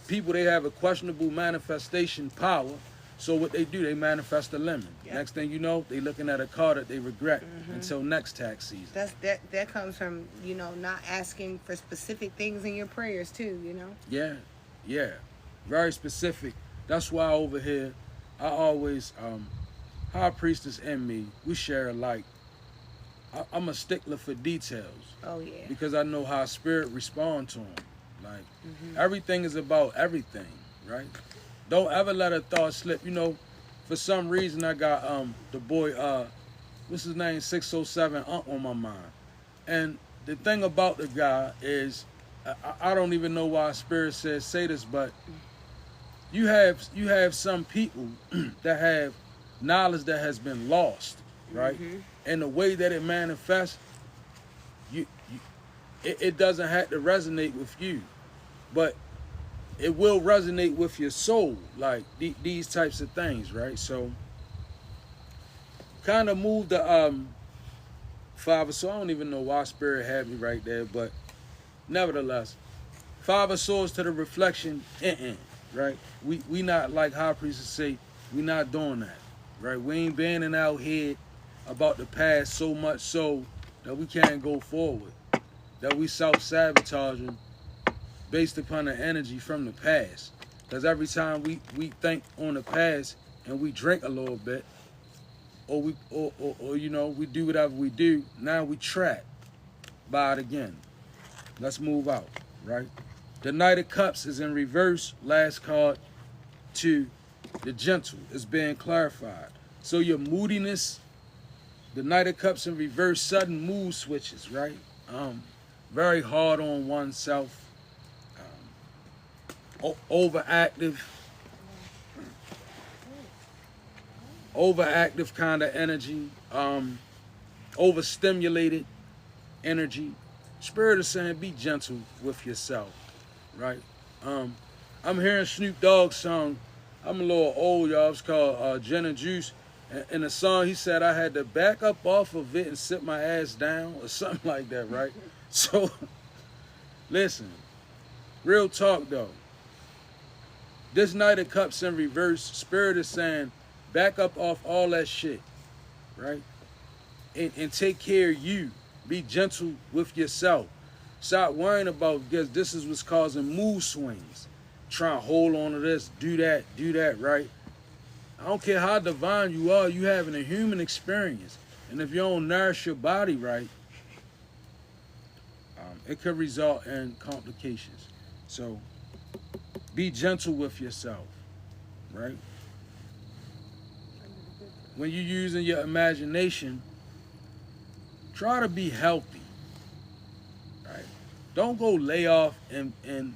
S1: People, they have a questionable manifestation power. So what they do, they manifest a lemon. Yep. Next thing you know, they looking at a car that they regret until next tax season.
S2: That comes from, you know, not asking for specific things in your prayers too, you know?
S1: Yeah. Very specific. That's why over here, I always, High Priestess and me, we share alike. I'm a stickler for details.
S2: Oh, yeah.
S1: Because I know how spirit respond to them. Like, everything is about everything, right? Don't ever let a thought slip. You know, for some reason I got the boy, what's his name, 607 on my mind. And the thing about the guy is, I don't even know why spirit says say this, but you have some people that have knowledge that has been lost, right? And the way that it manifests, it doesn't have to resonate with you, but it will resonate with your soul, like these types of things, right? So, kind of move the Five of Swords. I don't even know why spirit had me right there, but nevertheless, Five of Swords to the reflection, right? We not, like High Priestess say, we not doing that, right? We ain't banning out here about the past so much so that we can't go forward, that we self-sabotaging based upon the energy from the past. Because every time we think on the past and we drink a little bit, or you know, we do whatever we do, now we trapped by it again. Let's move out, right? The Knight of Cups is in reverse. Last card to the Gentle is being clarified. So your moodiness, the Knight of Cups in reverse, sudden mood switches, right? Very hard on oneself. Overactive kind of energy, overstimulated energy. Spirit is saying be gentle with yourself, right? I'm hearing Snoop Dogg's song. I'm a little old, y'all. It's called Gin and Juice. In the song, he said I had to back up off of it and sit my ass down or something like that, right? So, listen, real talk though. This Knight of Cups in reverse, spirit is saying, back up off all that shit, right? And take care of you. Be gentle with yourself. Stop worrying about, because this is what's causing mood swings. Trying to hold on to this, do that, right? I don't care how divine you are, you having a human experience. And if you don't nourish your body right, it could result in complications. So, be gentle with yourself, right? When you're using your imagination, try to be healthy, right? Don't go lay off and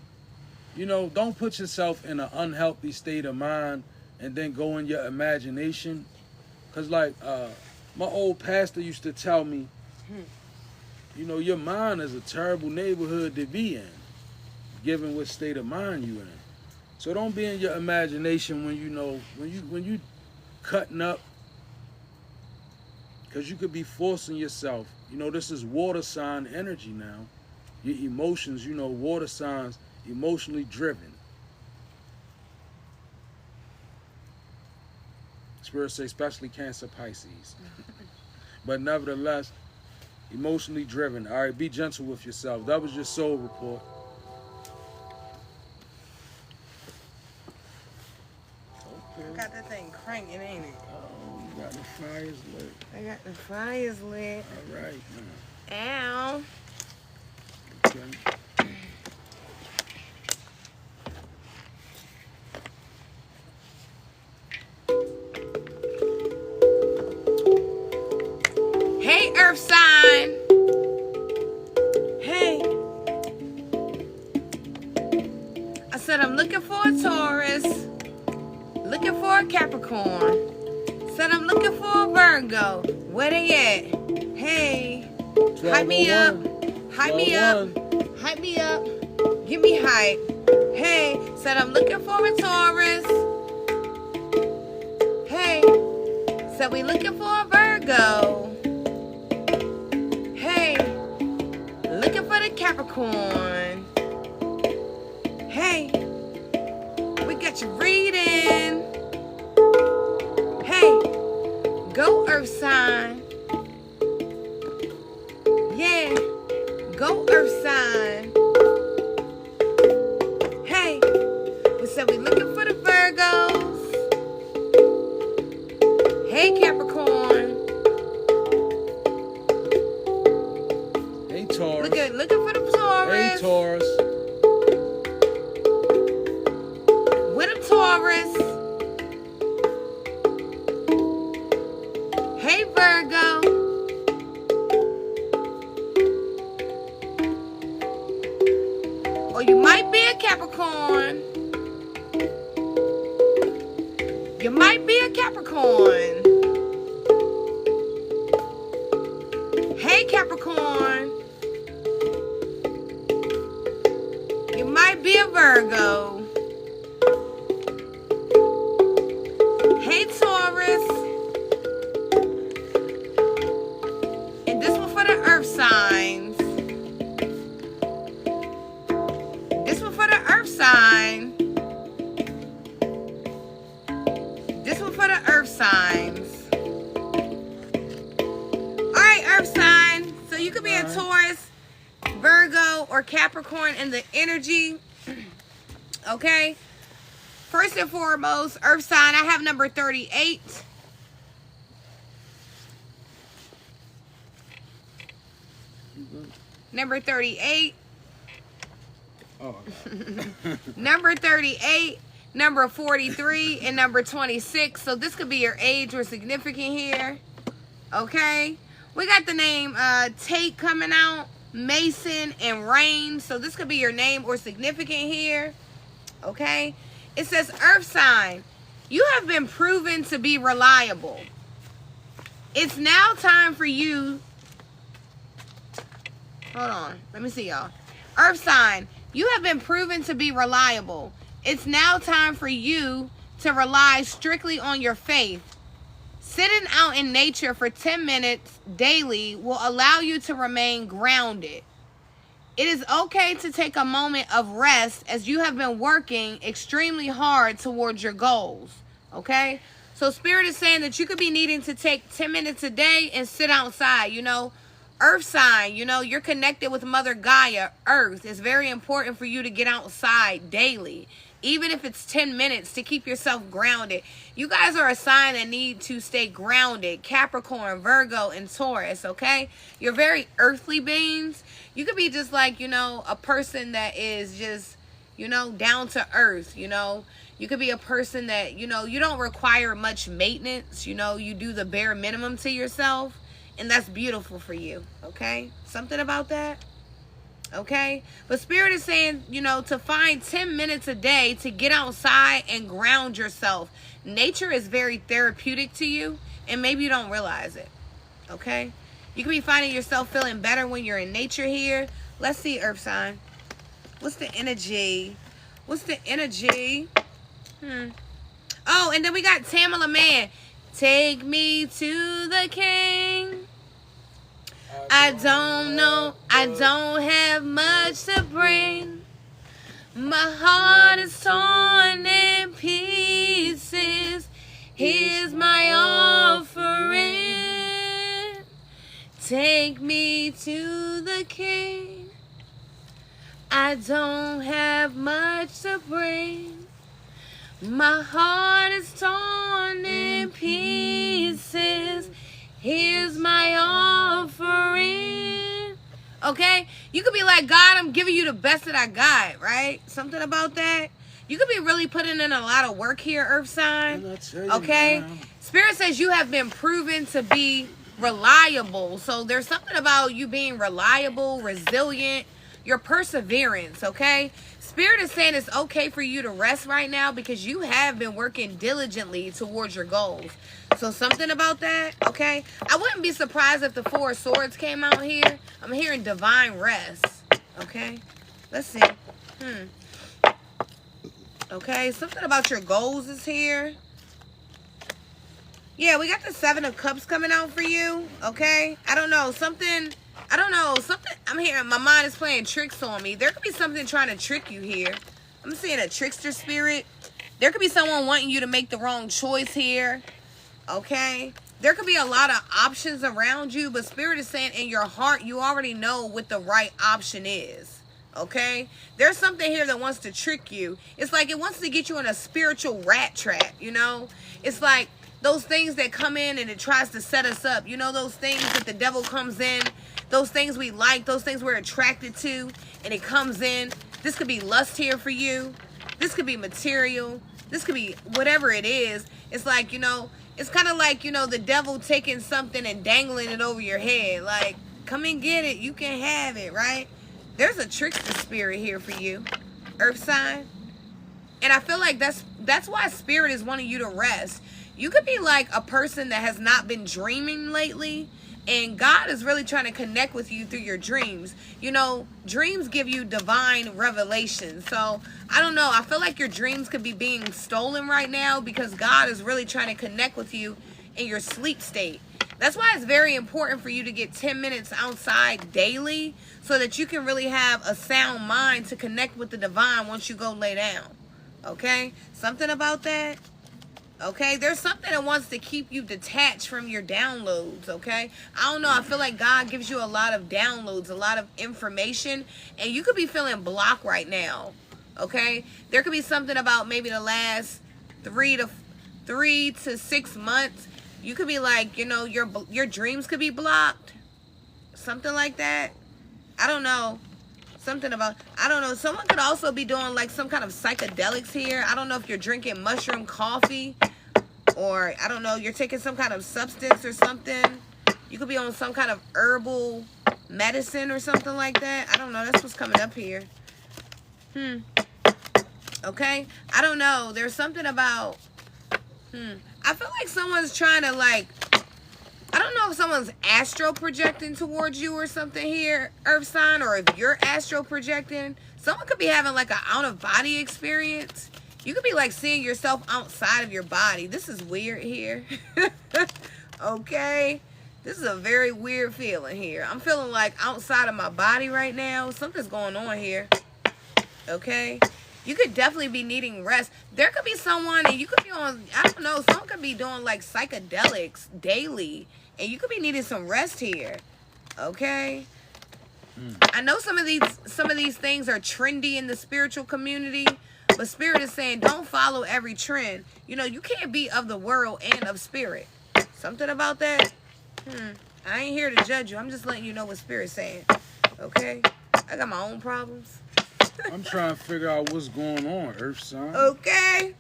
S1: you know, don't put yourself in an unhealthy state of mind and then go in your imagination. Because like my old pastor used to tell me, you know, your mind is a terrible neighborhood to be in, given what state of mind you in. So don't be in your imagination when you know, when you cutting up, because you could be forcing yourself. You know, this is water sign energy now. Your emotions, you know, water signs, emotionally driven. Spirit say especially Cancer, Pisces. But nevertheless, emotionally driven. All right, be gentle with yourself. That was your soul report.
S2: Okay. Got that thing cranking, ain't it?
S1: Oh, you got the fires lit.
S2: I got the fires lit.
S1: All right, man.
S2: Ow.
S1: Okay.
S2: Hey, Earth sign. Hey. I said I'm looking for a Taurus. Looking for a Capricorn. Said I'm looking for a Virgo. Where they at? Hey. Hype me up. Hype me up. Hype me up. Give me hype. Hey. Said I'm looking for a Taurus. Hey. Said we looking for a Virgo. Hey. Looking for the Capricorn. Hey. We got you reading. Hey. Go Earth sign. Yeah. Go Earth sign. Hey. We said we looking for the Virgos. Hey, Capricorn.
S1: Hey, Taurus.
S2: Looking for the Taurus.
S1: Hey, Taurus.
S2: With a Taurus. Hey, Virgo. Or you might be a Capricorn. You might be a Capricorn. Hey, Capricorn. You might be a Virgo. Hey, Taurus. And this one for the Earth signs. This one for the Earth sign. This one for the Earth signs. Alright, Earth sign. So you could be a Taurus, Virgo, or Capricorn in the energy. Okay? First and foremost, Earth sign, I have number 38. Number 38.
S1: Oh,
S2: Number 38, number 43, and number 26. So this could be your age or significant here. Okay? We got the name Tate coming out, Mason, and Rain. So this could be your name or significant here. Okay? It says, Earth sign, you have been proven to be reliable. It's now time for you. Hold on. Let me see, y'all. Earth sign, you have been proven to be reliable. It's now time for you to rely strictly on your faith. Sitting out in nature for 10 minutes daily will allow you to remain grounded. It is okay to take a moment of rest as you have been working extremely hard towards your goals. Okay? So Spirit is saying that you could be needing to take 10 minutes a day and sit outside, you know. Earth sign, you know, you're connected with Mother Gaia, Earth. It's very important for you to get outside daily, even if it's 10 minutes, to keep yourself grounded. You guys are a sign that need to stay grounded. Capricorn, Virgo, and Taurus, okay? You're very earthly beings. You could be just like, you know, a person that is just, you know, down to earth, you know. You could be a person that, you know, you don't require much maintenance. You know, you do the bare minimum to yourself. And that's beautiful for you, okay? Something about that, okay? But Spirit is saying, you know, to find 10 minutes a day to get outside and ground yourself. Nature is very therapeutic to you, and maybe you don't realize it, okay? You can be finding yourself feeling better when you're in nature here. Let's see, Earth sign. What's the energy? What's the energy? Oh, and then we got Tamala Man. Take me to the king. I don't know, I don't have much to bring, My heart is torn in pieces. Here's my offering. Take me to the King. I don't have much to bring. My heart is torn in pieces. Here's my offering. Okay? You could be like, God, I'm giving you the best that I got, right? Something about that. You could be really putting in a lot of work here, Earth sign. Okay? Spirit says you have been proven to be reliable. So there's something about you being reliable, resilient, your perseverance, okay? Spirit is saying it's okay for you to rest right now because you have been working diligently towards your goals. So something about that, okay? I wouldn't be surprised if the Four of Swords came out here. I'm hearing divine rest, okay? Let's see. Okay, something about your goals is here. Yeah, we got the Seven of Cups coming out for you, okay? I don't know, something, I'm hearing, my mind is playing tricks on me. There could be something trying to trick you here. I'm seeing a trickster spirit. There could be someone wanting you to make the wrong choice here, okay? There could be a lot of options around you, but Spirit is saying in your heart, you already know what the right option is, okay? There's something here that wants to trick you. It's like it wants to get you in a spiritual rat trap, you know? It's like those things that come in and it tries to set us up. You know, those things that the devil comes in, those things we like, those things we're attracted to, and it comes in. This could be lust here for you. This could be material. This could be whatever it is. It's like, you know, it's kind of like, you know, the devil taking something and dangling it over your head. Like, come and get it. You can have it, right? There's a trickster spirit here for you, Earth sign. And I feel like that's why Spirit is wanting you to rest. You could be like a person that has not been dreaming lately, and God is really trying to connect with you through your dreams. You know, dreams give you divine revelation. So, I don't know. I feel like your dreams could be being stolen right now because God is really trying to connect with you in your sleep state. That's why it's very important for you to get 10 minutes outside daily so that you can really have a sound mind to connect with the divine once you go lay down. Okay? Something about that? Okay, there's something that wants to keep you detached from your downloads, okay? I don't know, I feel like God gives you a lot of downloads, a lot of information, and you could be feeling blocked right now, okay? There could be something about maybe the last 3 to 6 months. You could be like, you know, your dreams could be blocked, something like that. I don't know. Something about, I don't know. Someone could also be doing like some kind of psychedelics here. I don't know if you're drinking mushroom coffee or I don't know, you're taking some kind of substance or something. You could be on some kind of herbal medicine or something like that. I don't know. That's what's coming up here. Okay. I don't know. There's something about, I feel like someone's trying to like, I don't know if someone's astral projecting towards you or something here, Earth sign, or if you're astral projecting. Someone could be having like an out-of-body experience. You could be like seeing yourself outside of your body. This is weird here. Okay? This is a very weird feeling here. I'm feeling like outside of my body right now. Something's going on here. Okay? You could definitely be needing rest. There could be someone, and you could be on, I don't know, someone could be doing like psychedelics daily. And you could be needing some rest here. Okay? I know some of these things are trendy in the spiritual community. But Spirit is saying don't follow every trend. You know, you can't be of the world and of spirit. Something about that? I ain't here to judge you. I'm just letting you know what Spirit's saying. Okay? I got my own problems.
S1: I'm trying to figure out what's going on, Earth sign.
S2: Okay.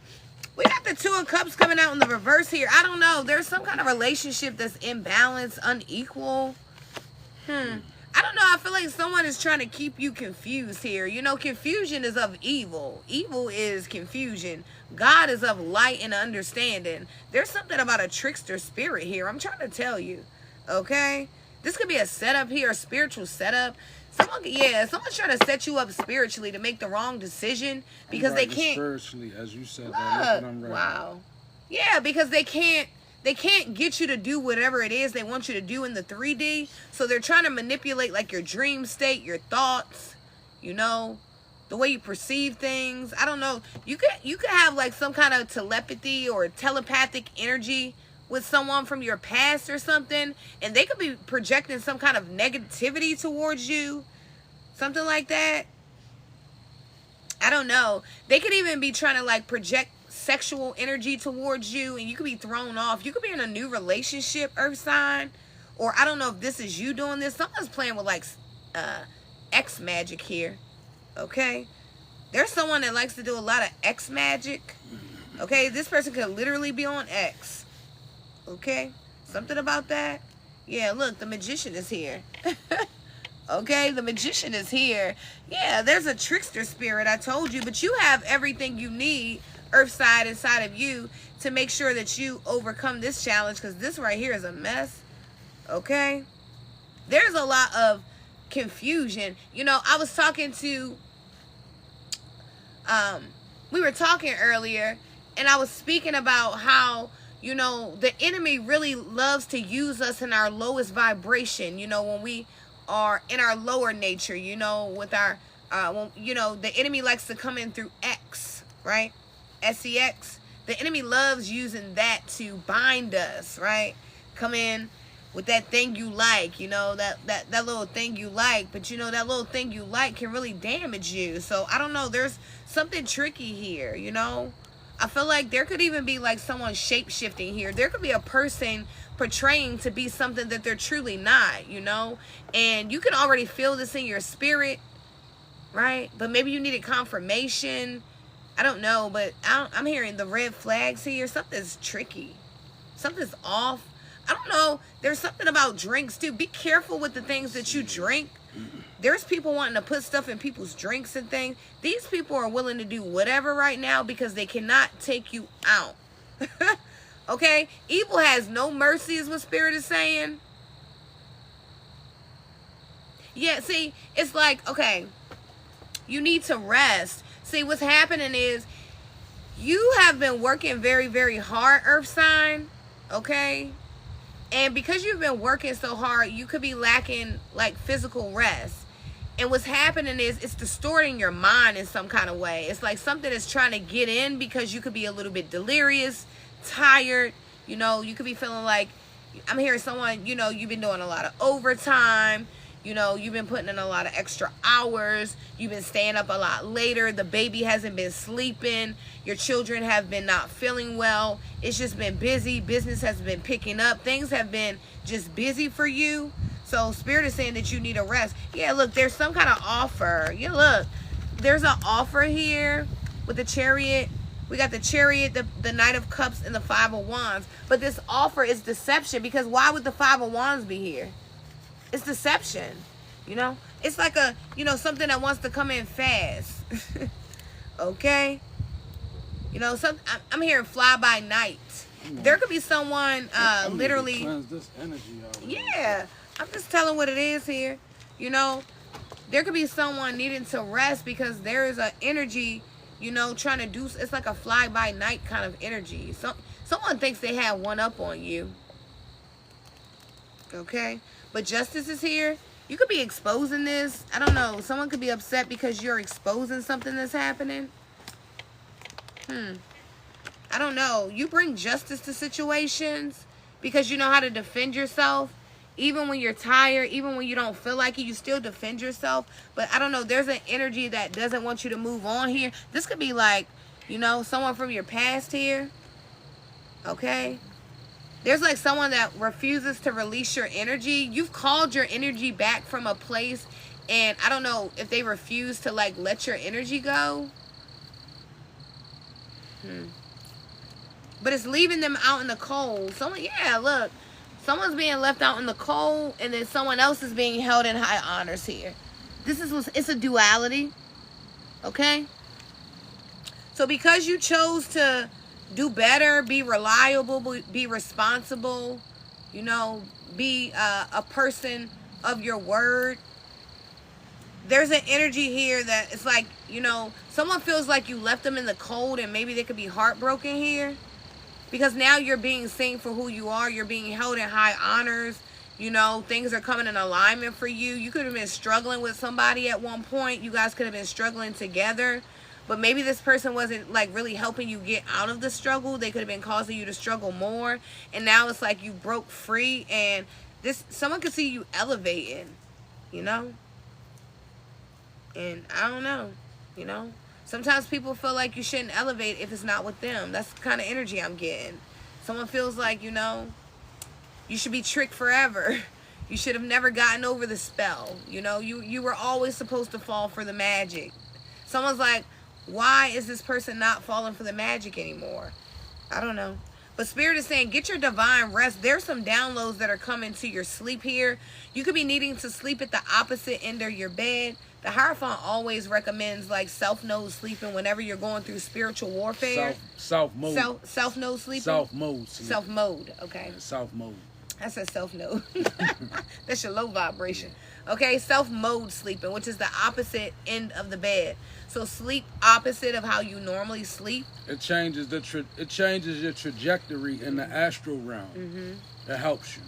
S2: We got the Two of Cups coming out in the reverse here. I don't know. There's some kind of relationship that's imbalanced, unequal. I don't know. I feel like someone is trying to keep you confused here. You know, confusion is of evil. Evil is confusion. God is of light and understanding. There's something about a trickster spirit here. I'm trying to tell you. Okay? This could be a setup here, a spiritual setup. Someone's trying to set you up spiritually to make the wrong decision because they can't.
S1: Spiritually, as you said, that's what I'm right.
S2: Wow. Yeah, because they can't get you to do whatever it is they want you to do in the 3D. So they're trying to manipulate like your dream state, your thoughts, you know. the way you perceive things. I don't know. You could have like some kind of telepathy or telepathic energy with someone from your past or something, and they could be projecting some kind of negativity towards you, something like that. I don't know. They could even be trying to like project sexual energy towards you, and you could be thrown off. You could be in a new relationship, Earth sign, or I don't know if this is you doing this. Someone's playing with like X magic here. Okay, there's someone that likes to do a lot of X magic. Okay, this person could literally be on X. Okay, something about that. Yeah, look, the magician is here. Okay, the magician is here. Yeah, there's a trickster spirit, I told you, but you have everything you need, Earth side, inside of you to make sure that you overcome this challenge, because this right here is a mess. Okay, there's a lot of confusion. You know, I was talking to we were talking earlier, and I was speaking about how, you know, the enemy really loves to use us in our lowest vibration, you know, when we are in our lower nature, you know, with our when, you know, the enemy likes to come in through X, right? SEX. The enemy loves using that to bind us, right? Come in with that thing you like, you know, that little thing you like, but you know, that little thing you like can really damage you. So I don't know, there's something tricky here, you know. I feel like there could even be like someone shape-shifting here. There could be a person portraying to be something that they're truly not, you know. And you can already feel this in your spirit, right? But maybe you needed confirmation. I don't know, but I'm hearing the red flags here. Something's tricky. Something's off. I don't know. There's something about drinks too. Be careful with the things that you drink. There's people wanting to put stuff in people's drinks and things. These people are willing to do whatever right now because they cannot take you out. Okay? Evil has no mercy is what Spirit is saying. Yeah, see, it's like, okay, you need to rest. See, what's happening is you have been working very, very hard, Earth sign. Okay? And because you've been working so hard, you could be lacking like physical rest. And what's happening is it's distorting your mind in some kind of way. It's like something is trying to get in because you could be a little bit delirious, tired. You know, you could be feeling like, I'm hearing someone, you know, you've been doing a lot of overtime. You know, you've been putting in a lot of extra hours. You've been staying up a lot later. The baby hasn't been sleeping. Your children have been not feeling well. It's just been busy. Business has been picking up. Things have been just busy for you. So Spirit is saying that you need a rest. Yeah, look, there's some kind of offer. Yeah, look, there's an offer here with the Chariot. We got the Chariot, the Knight of Cups, and the Five of Wands. But this offer is deception, because why would the Five of Wands be here? It's deception, you know. It's like a, you know, something that wants to come in fast. Okay, you know, I'm hearing fly by night. There could be someone literally.
S1: This energy out.
S2: Yeah, I'm just telling what it is here. You know, there could be someone needing to rest because there is an energy, you know, trying to do. It's like a fly by night kind of energy. Someone thinks they have one up on you. Okay. But justice is here. You could be exposing this. I don't know. Someone could be upset because you're exposing something that's happening. I don't know. You bring justice to situations because you know how to defend yourself. Even when you're tired, even when you don't feel like it, you still defend yourself. But I don't know. There's an energy that doesn't want you to move on here. This could be like, you know, someone from your past here. Okay. There's like someone that refuses to release your energy. You've called your energy back from a place, and I don't know if they refuse to like let your energy go. But it's leaving them out in the cold. Someone, yeah, look. Someone's being left out in the cold, and then someone else is being held in high honors here. It's a duality. Okay? So because you chose to do better, be reliable, be responsible, you know, be a person of your word. There's an energy here that it's like, you know, someone feels like you left them in the cold, and maybe they could be heartbroken here. Because now you're being seen for who you are. You're being held in high honors. You know, things are coming in alignment for you. You could have been struggling with somebody at one point. You guys could have been struggling together. But maybe this person wasn't like really helping you get out of the struggle. They could have been causing you to struggle more. And now it's like you broke free, and someone could see you elevating, you know? And I don't know, you know? Sometimes people feel like you shouldn't elevate if it's not with them. That's the kind of energy I'm getting. Someone feels like, you know, you should be tricked forever. You should have never gotten over the spell. You know, you were always supposed to fall for the magic. Someone's like, why is this person not falling for the magic anymore? I don't know. But Spirit is saying, get your divine rest. There's some downloads that are coming to your sleep here. You could be needing to sleep at the opposite end of your bed. The Hierophant always recommends like self-node sleeping whenever you're going through spiritual warfare.
S1: Self-mode.
S2: Self-node sleeping?
S1: Self-mode.
S2: Self-mode, okay.
S1: Yeah, self-mode.
S2: I said self-node. That's your low vibration. Okay, self-mode sleeping, which is the opposite end of the bed. So sleep opposite of how you normally sleep.
S1: It changes your trajectory in the astral realm. That helps you.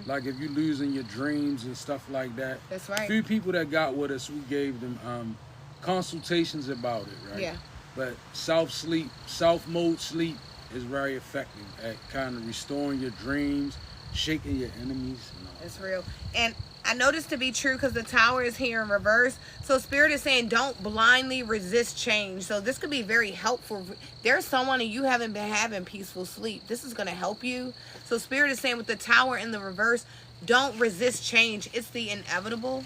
S1: Like if you're losing your dreams and stuff like that.
S2: That's right.
S1: A few people that got with us, we gave them consultations about it, right?
S2: Yeah.
S1: But self-mode sleep is very effective at kind of restoring your dreams, shaking your enemies.
S2: It's real. And I know this to be true because the Tower is here in reverse. So Spirit is saying don't blindly resist change. So this could be very helpful. There's someone and you haven't been having peaceful sleep. This is going to help you. So Spirit is saying with the Tower in the reverse, don't resist change. It's the inevitable.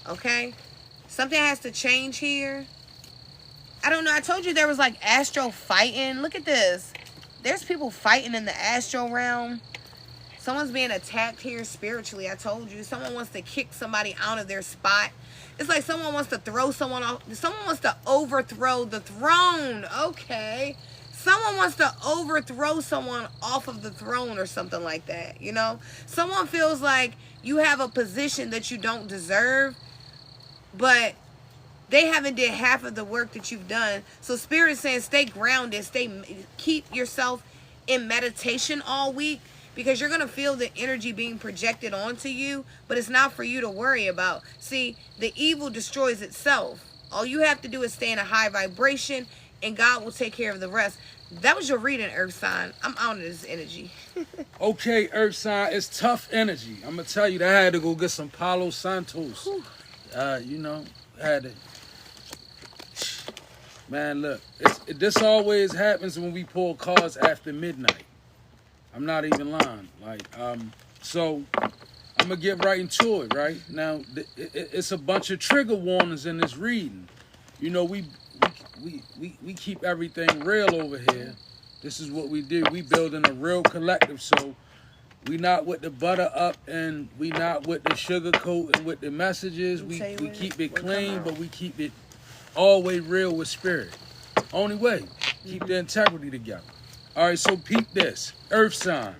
S2: Okay? Something has to change here. I don't know. I told you there was like astral fighting. Look at this. There's people fighting in the astral realm. Someone's being attacked here spiritually. I told you. Someone wants to kick somebody out of their spot. It's like someone wants to throw someone off. Someone wants to overthrow the throne. Okay. Someone wants to overthrow someone off of the throne or something like that. You know? Someone feels like you have a position that you don't deserve, but they haven't did half of the work that you've done. So Spirit is saying stay grounded. Keep yourself in meditation all week. Because you're going to feel the energy being projected onto you. But it's not for you to worry about. See, the evil destroys itself. All you have to do is stay in a high vibration. And God will take care of the rest. That was your reading, Earth sign. I'm out of this energy.
S1: Okay, Earth sign. It's tough energy. I'm going to tell you that I had to go get some Palo Santos. You know, I had to. Man, look. This always happens when we pull cards after midnight. I'm not even lying. Like, so I'm gonna get right into it. Right now, it's a bunch of trigger warnings in this reading. You know, we keep everything real over here. This is what we do. We building a real collective. So we not with the butter up and we not with the sugar coat and with the messages. We keep it clean, but we keep it always real with spirit. Only way. Keep the integrity together. All right, so peep this. Earth sign.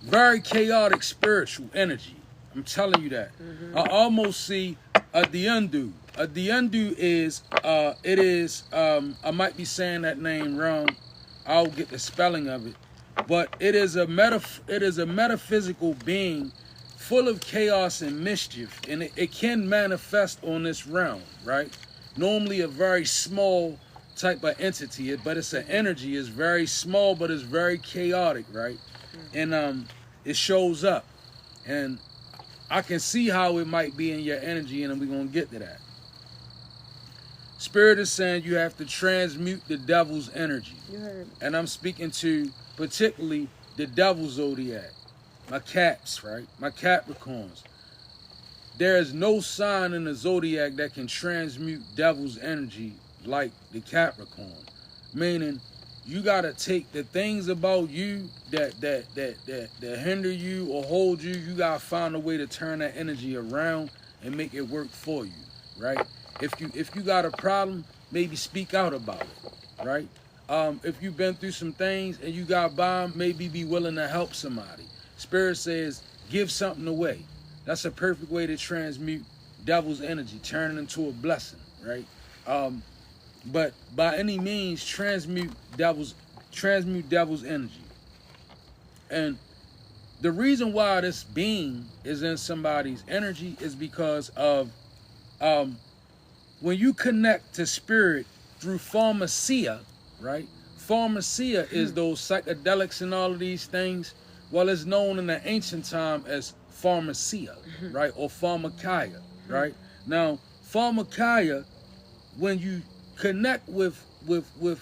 S1: Very chaotic spiritual energy. I'm telling you that. I almost see a Diundu. A Diundu is, I might be saying that name wrong. I'll get the spelling of it. But it is a metaphysical being full of chaos and mischief. And it can manifest on this realm, right? Normally a very small type of entity, but it's an energy. It's very small, but it's very chaotic, right? And it shows up, and I can see how it might be in your energy, and we're gonna get to that. Spirit is saying you have to transmute the devil's energy, and I'm speaking to particularly the devil zodiac, my Caps, right? My Capricorns. There is no sign in the zodiac that can transmute devil's energy like the Capricorn, meaning you gotta take the things about you that hinder you or hold you. You gotta find a way to turn that energy around and make it work for you, right? If you got a problem, maybe speak out about it, right? If you've been through some things and you got by, maybe be willing to help somebody. Spirit says give something away. That's a perfect way to transmute devil's energy, turn it into a blessing, right? But by any means, transmute devil's energy. And the reason why this being is in somebody's energy is because of when you connect to spirit through pharmacia, right? Pharmacia is those psychedelics and all of these things. Well, it's known in the ancient time as pharmacia, right? Or pharmakia, right? Now, pharmakia, when you connect with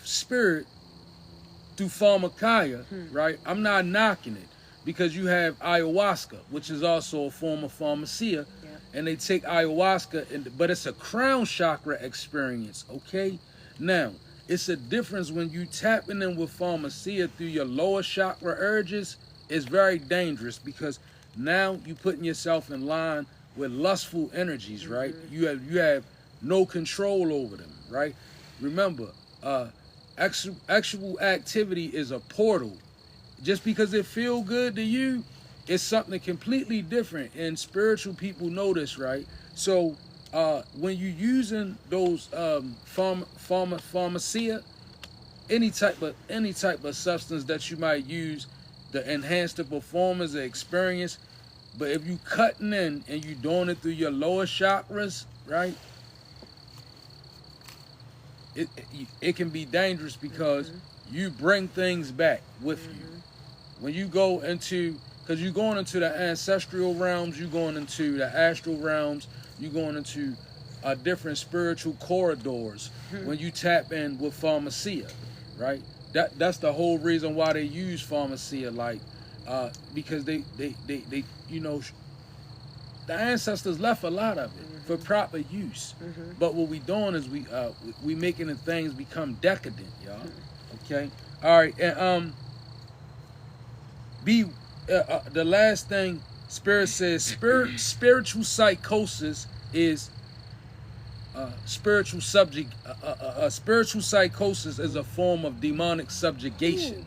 S1: spirit through pharmakia, right? I'm not knocking it because you have ayahuasca, which is also a form of pharmacia, and they take ayahuasca, but it's a crown chakra experience, okay? Now, it's a difference when you tapping in with pharmacia through your lower chakra urges. It's very dangerous because now you putting yourself in line with lustful energies, right? You have no control over them, right? Remember, actual activity is a portal. Just because it feel good to you, it's something completely different. And spiritual people know this, right? So when you're using those pharmacia, any type of substance that you might use to enhance the performance, the experience, but if you cutting in and you doing it through your lower chakras, right? It can be dangerous because you bring things back with you. When you go into, because you're going into the ancestral realms, you're going into the astral realms, you're going into different spiritual corridors when you tap in with pharmacia, right? That's the whole reason why they use pharmacia, like because they you know, the ancestors left a lot of it for proper use. But what we doing is we making the things become decadent, y'all. Okay, all right, and the last thing Spirit says, spiritual psychosis is spiritual psychosis is a form of demonic subjugation.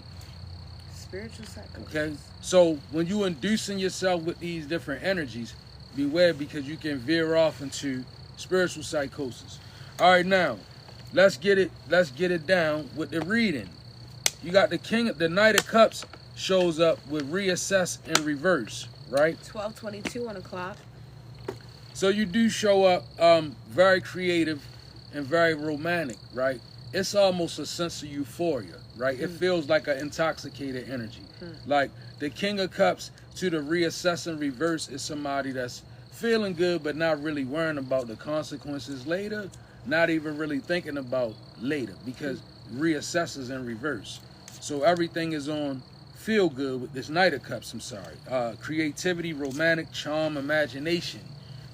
S2: Spiritual psychosis.
S1: Okay, so when you inducing yourself with these different energies, beware because you can veer off into spiritual psychosis. All right, now let's get it down with the reading. You got the Knight of Cups shows up with reassess in reverse, right?
S2: 12:22 on the clock.
S1: So you do show up very creative and very romantic, right? It's almost a sense of euphoria, right? It feels like an intoxicated energy. Like the King of Cups to the reassess in reverse is somebody that's feeling good but not really worrying about the consequences later, not even really thinking about later because reassesses in reverse. So everything is on feel good with this Knight of Cups, creativity, romantic, charm, imagination,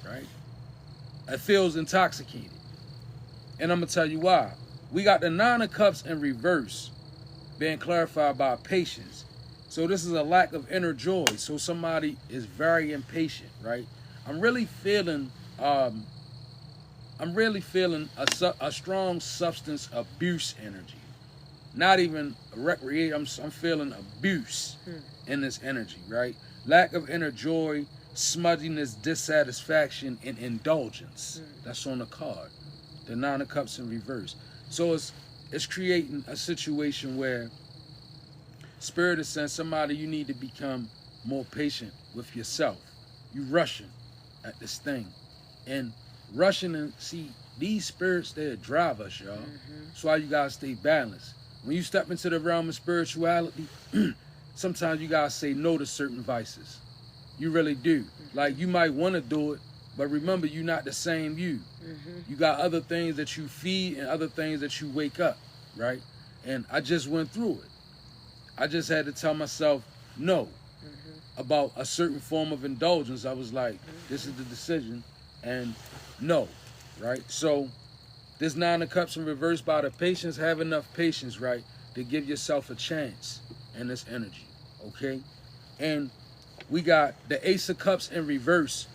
S1: right? It feels intoxicated. And I'm going to tell you why. We got the Nine of Cups in reverse being clarified by patience. So this is a lack of inner joy. So somebody is very impatient, right? I'm really feeling a strong substance abuse energy. Not even recreate. I'm feeling abuse in this energy, right? Lack of inner joy, smudginess, dissatisfaction, and indulgence. That's on the card. The Nine of Cups in reverse. So it's creating a situation where Spirit is saying, somebody, you need to become more patient with yourself. You rushing at this thing. And rushing, and see, these spirits, they drive us, y'all. That's why you gotta stay balanced. When you step into the realm of spirituality, sometimes you gotta say no to certain vices. You really do. Like, you might want to do it, but remember, you're not the same you. You got other things that you feed and other things that you wake up, right? And I just went through it. I just had to tell myself no about a certain form of indulgence. I was like, this is the decision, and no, right? So this Nine of Cups in reverse by the patience, have enough patience, right, to give yourself a chance in this energy, okay? And we got the Ace of Cups in reverse,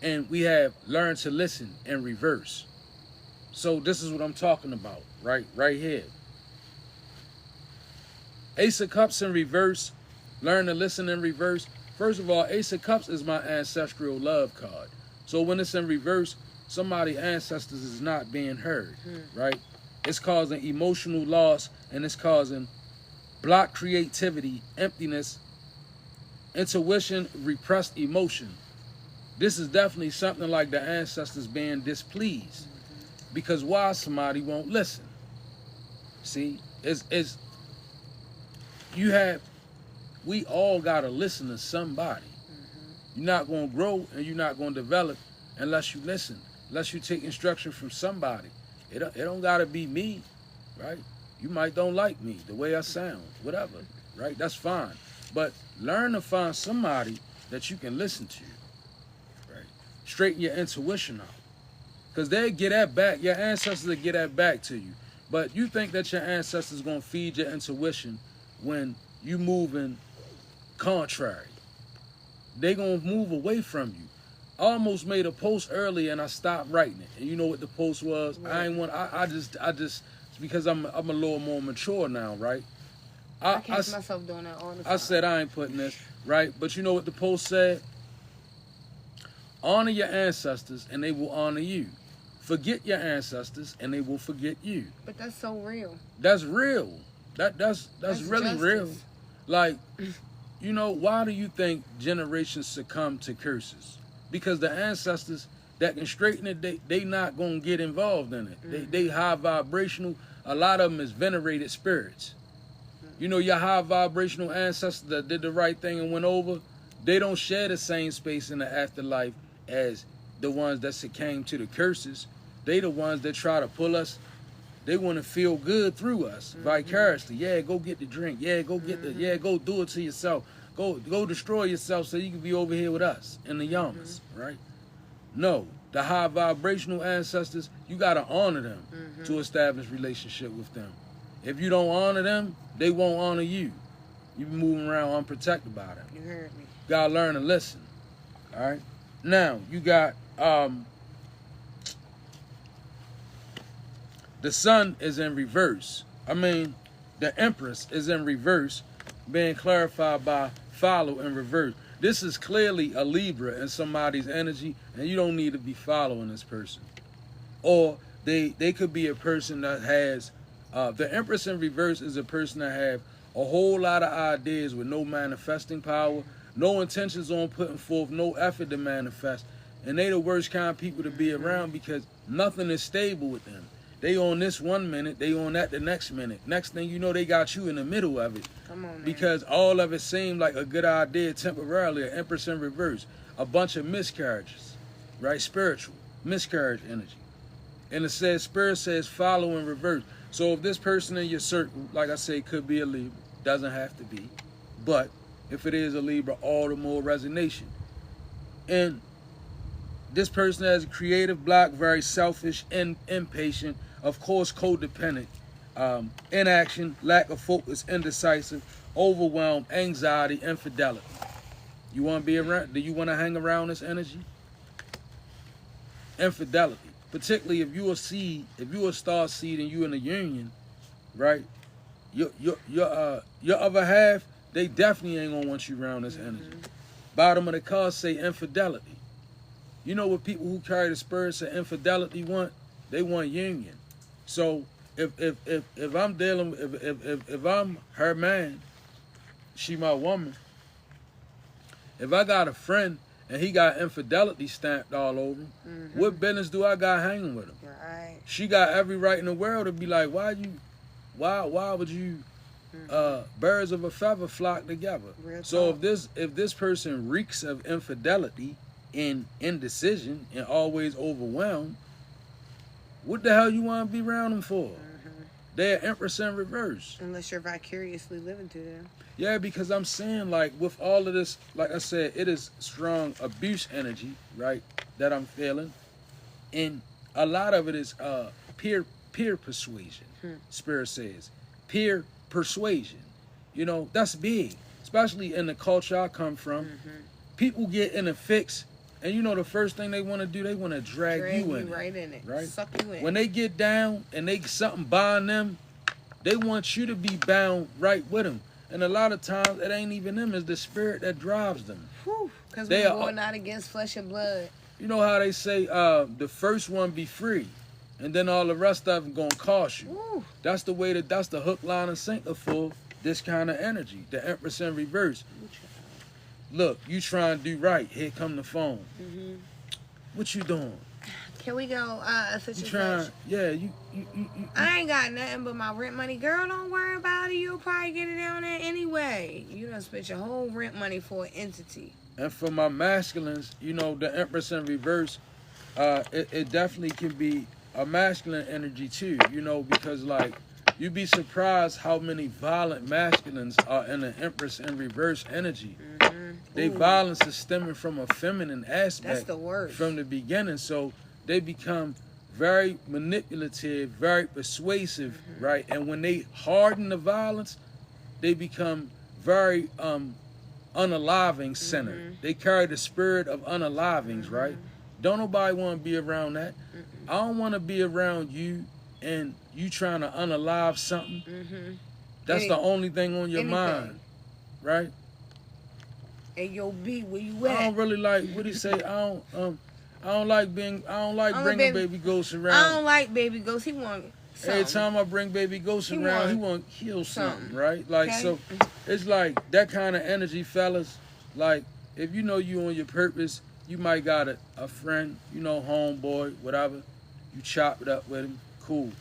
S1: and we have learn to listen in reverse. So this is what I'm talking about, right here. Ace of Cups in reverse, learn to listen in reverse. First of all, Ace of Cups is my ancestral love card. So when it's in reverse, somebody's ancestors is not being heard, right? It's causing emotional loss, and it's causing blocked creativity, emptiness, Intuition, repressed emotion. This is definitely something like the ancestors being displeased. Because why? Somebody won't listen. See, we all gotta listen to somebody. You're not gonna grow and you're not gonna develop unless you listen, unless you take instruction from somebody. It don't gotta be me, right? You might don't like me, the way I sound, whatever, right? That's fine. But learn to find somebody that you can listen to, right? Straighten your intuition out. Because they get that back, your ancestors will get that back to you. But you think that your ancestors going to feed your intuition when you moving contrary. They going to move away from you. I almost made a post earlier and I stopped writing it. And you know what the post was? Right. I just because I'm a little more mature now, right?
S2: I catch myself doing that all the time.
S1: I said I ain't putting this, right? But you know what the post said? Honor your ancestors and they will honor you. Forget your ancestors and they will forget you.
S2: But that's so real.
S1: That's real. That's really justice. Real. Like, you know, why do you think generations succumb to curses? Because the ancestors that can straighten it, they not gonna get involved in it. They high vibrational. A lot of them is venerated spirits. You know, your high vibrational ancestors that did the right thing and went over, they don't share the same space in the afterlife as the ones that succumb to the curses. They the ones that try to pull us. They want to feel good through us vicariously. Yeah, go get the drink. Yeah, go get the. Yeah, go do it to yourself. Go destroy yourself so you can be over here with us in the yamas, right? No, the high vibrational ancestors, you gotta honor them to establish relationship with them. If you don't honor them, they won't honor you. You be moving around unprotected by them.
S2: You heard me.
S1: Gotta learn to listen. All right. Now you got the sun is in reverse. I mean, the Empress is in reverse, being clarified by follow in reverse. This is clearly a Libra in somebody's energy, and you don't need to be following this person. Or they could be a person that has the Empress in reverse is a person that have a whole lot of ideas with no manifesting power, no intentions on putting forth, no effort to manifest. And they the worst kind of people to be around because nothing is stable with them. They on this 1 minute, they on that the next minute. Next thing you know, they got you in the middle of it.
S2: Come on, man.
S1: Because all of it seemed like a good idea temporarily, an Empress in reverse. A bunch of miscarriages, right? Spiritual, miscarriage energy. And it says, Spirit says follow in reverse. So if this person in your circle, like I say, could be a Libra, doesn't have to be. But if it is a Libra, all the more resonation. And this person has a creative block, very selfish and impatient, of course, codependent, inaction, lack of focus, indecisive, overwhelmed, anxiety, infidelity. You want to be around? Do you want to hang around this energy? Infidelity, particularly if you a seed, if you a star seed and you in a union, right? Your other half, they definitely ain't gonna want you around this energy. Bottom of the card say infidelity. You know what people who carry the spirits of infidelity want? They want union. So if I'm dealing, if I'm her man, she my woman. If I got a friend and he got infidelity stamped all over him, what business do I got hanging with him?
S2: Right.
S1: She got every right in the world to be like, why would you birds of a feather flock together? So if this person reeks of infidelity and indecision and always overwhelmed, what the hell you want to be around them for? They're Empress in reverse.
S2: Unless you're vicariously living to them.
S1: Yeah, because I'm saying, like, with all of this, like I said, it is strong abuse energy, right, that I'm feeling. And a lot of it is peer persuasion, Spirit says. Peer persuasion. You know, that's big, especially in the culture I come from. People get in a fix, and you know the first thing they want to do, they want to drag you in
S2: right in it.
S1: Right?
S2: Suck you in.
S1: When they get down and they something bind them, they want you to be bound right with them. And a lot of times, it ain't even them, it's the spirit that drives them.
S2: Because we're going out against flesh and blood.
S1: You know how they say, the first one be free, and then all the rest of them gonna cost you. That's the way that's the hook, line, and sinker for this kind of energy, the Empress in reverse. look, you trying to do right. Here come the phone. What you doing?
S2: Can we go such
S1: You
S2: and
S1: trying?
S2: such?
S1: Yeah, you.
S2: I ain't got nothing but my rent money. Girl, don't worry about it. You'll probably get it down there anyway. You done spent your whole rent money for an entity.
S1: And for my masculines, you know, the Empress in reverse, it definitely can be a masculine energy too, you know, because like you'd be surprised how many violent masculines are in the Empress in reverse energy. Their violence is stemming from a feminine aspect.
S2: That's the worst.
S1: From the beginning. So they become very manipulative, very persuasive, right? And when they harden the violence, they become very unaliving centered. They carry the spirit of unalivings, right? Don't nobody want to be around that. I don't want to be around you and you trying to unalive something. That's the only thing on your mind, right?
S2: And you'll be where you at.
S1: I don't really like what he say. I don't like bringing baby ghosts around.
S2: I don't like baby ghosts. He want something.
S1: Every time I bring baby ghosts around, he want to kill something, right? Like so, it's like that kind of energy, fellas. Like if you know you on your purpose, you might got a friend, you know, homeboy, whatever. You chop it up with him, cool.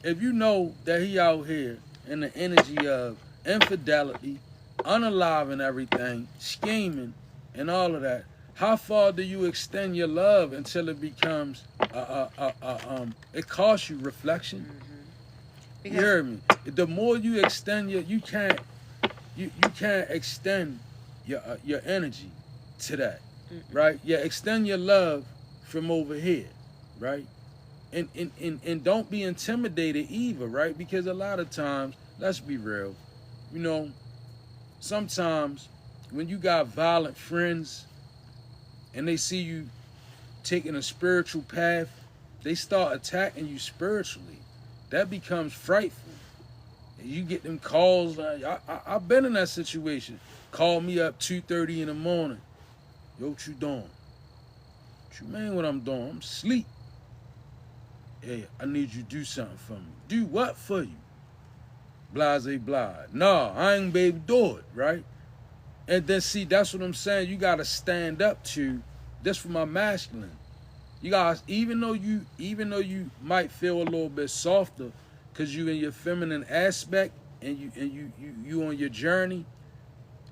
S1: If you know that he out here in the energy of infidelity, unaliving everything, scheming, and all of that, how far do you extend your love until it becomes it costs you reflection? You hear me? The more you extend you can't extend your energy to that, right? Yeah, extend your love from over here, right? And don't be intimidated either, right? Because a lot of times, let's be real, you know, sometimes when you got violent friends and they see you taking a spiritual path, they start attacking you spiritually. That becomes frightful. And you get them calls. I've been in that situation. Call me up 2:30 in the morning. Yo, what you doing? What you mean what I'm doing? I'm asleep. Hey, I need you to do something for me. Do what for you? Blase blah. No, I ain't be able to do it, right? And then see, that's what I'm saying. You gotta stand up to this for my masculine. You guys, even though you might feel a little bit softer, cause you in your feminine aspect and you on your journey,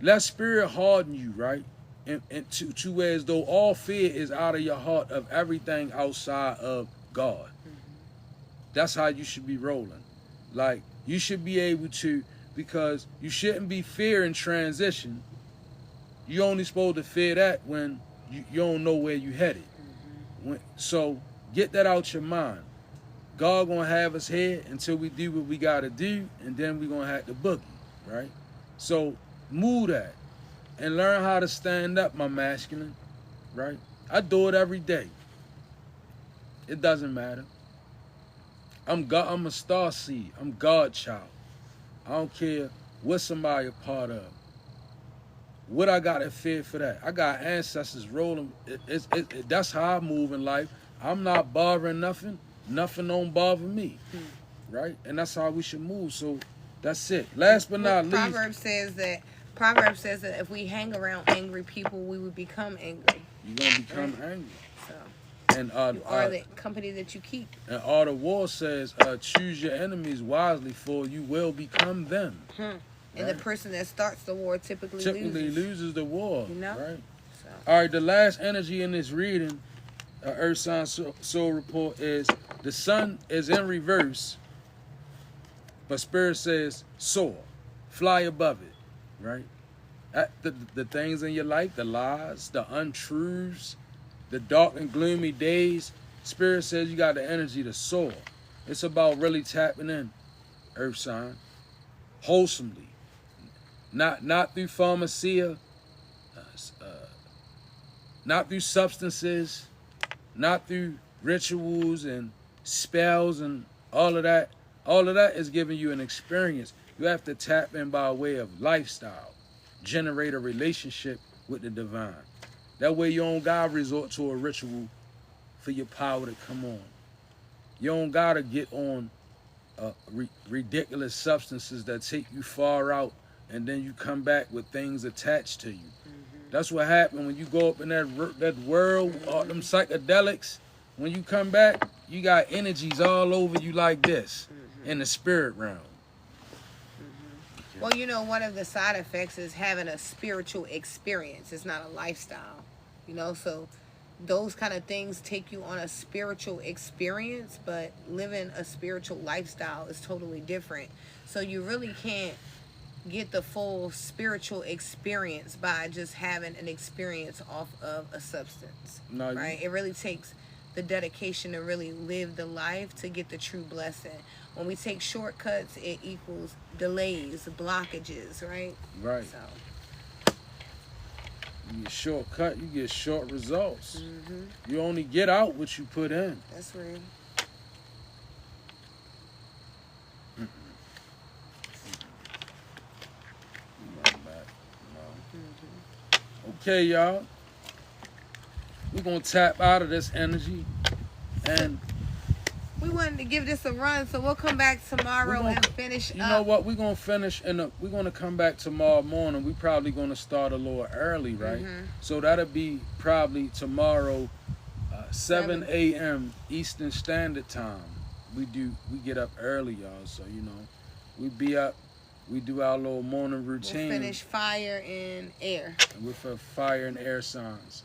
S1: let spirit harden you, right? And to where as though all fear is out of your heart of everything outside of God. That's how you should be rolling. Like, you should be able to, because you shouldn't be fearing transition. You only supposed to fear that when you don't know where you headed. So get that out your mind. God gonna have us here until we do what we gotta do, and then we gonna have to boogie, right? So move that and learn how to stand up, my masculine, right? I do it every day. It doesn't matter. I'm a star seed. I'm God child. I don't care what somebody a part of. What I got to fear for that? I got ancestors rolling. That's how I move in life. I'm not bothering nothing. Nothing don't bother me, right? And that's how we should move. So that's it. Last but not least,
S2: Proverbs says that if we hang around angry people, we would become angry.
S1: You're gonna become angry.
S2: So.
S1: And
S2: you are the company that you keep.
S1: And Art of War says, choose your enemies wisely, for you will become them.
S2: And right? The person that starts the war typically
S1: loses the war.
S2: You know?
S1: Right?
S2: So.
S1: All right, the last energy in this reading, Earth Sign Soul Report, is the sun is in reverse, but Spirit says soar, fly above it, right? The things in your life, the lies, the untruths, the dark and gloomy days, Spirit says you got the energy to soar. It's about really tapping in, Earth sign, wholesomely, not through pharmacia, not through substances, not through rituals and spells and all of that. All of that is giving you an experience. You have to tap in by way of lifestyle, generate a relationship with the divine. That way you don't gotta resort to a ritual for your power to come on. You don't gotta get on ridiculous substances that take you far out and then you come back with things attached to you. That's what happened when you go up in that world, all them psychedelics. When you come back, you got energies all over you like this in the spirit realm.
S2: Well, you know, one of the side effects is having a spiritual experience. It's not a lifestyle, you know, so those kind of things take you on a spiritual experience, but living a spiritual lifestyle is totally different. So you really can't get the full spiritual experience by just having an experience off of a substance,
S1: No,
S2: right? It really takes the dedication to really live the life to get the true blessing. When we take shortcuts, it equals delays, blockages, right?
S1: Right.
S2: So
S1: You get shortcut, you get short results. You only get out what you put in.
S2: that's real.
S1: Run back. No. Okay, y'all. We're gonna tap out of this energy, and
S2: We wanted to give this a run, so we'll come back tomorrow and finish
S1: you know what? We're gonna finish, and we're gonna come back tomorrow morning. We're probably gonna start a little early, right? So that'll be probably tomorrow, 7 a.m. Eastern Standard Time. We get up early, y'all. So you know, we be up. We do our little morning routine.
S2: We'll finish fire and air.
S1: With fire and air signs.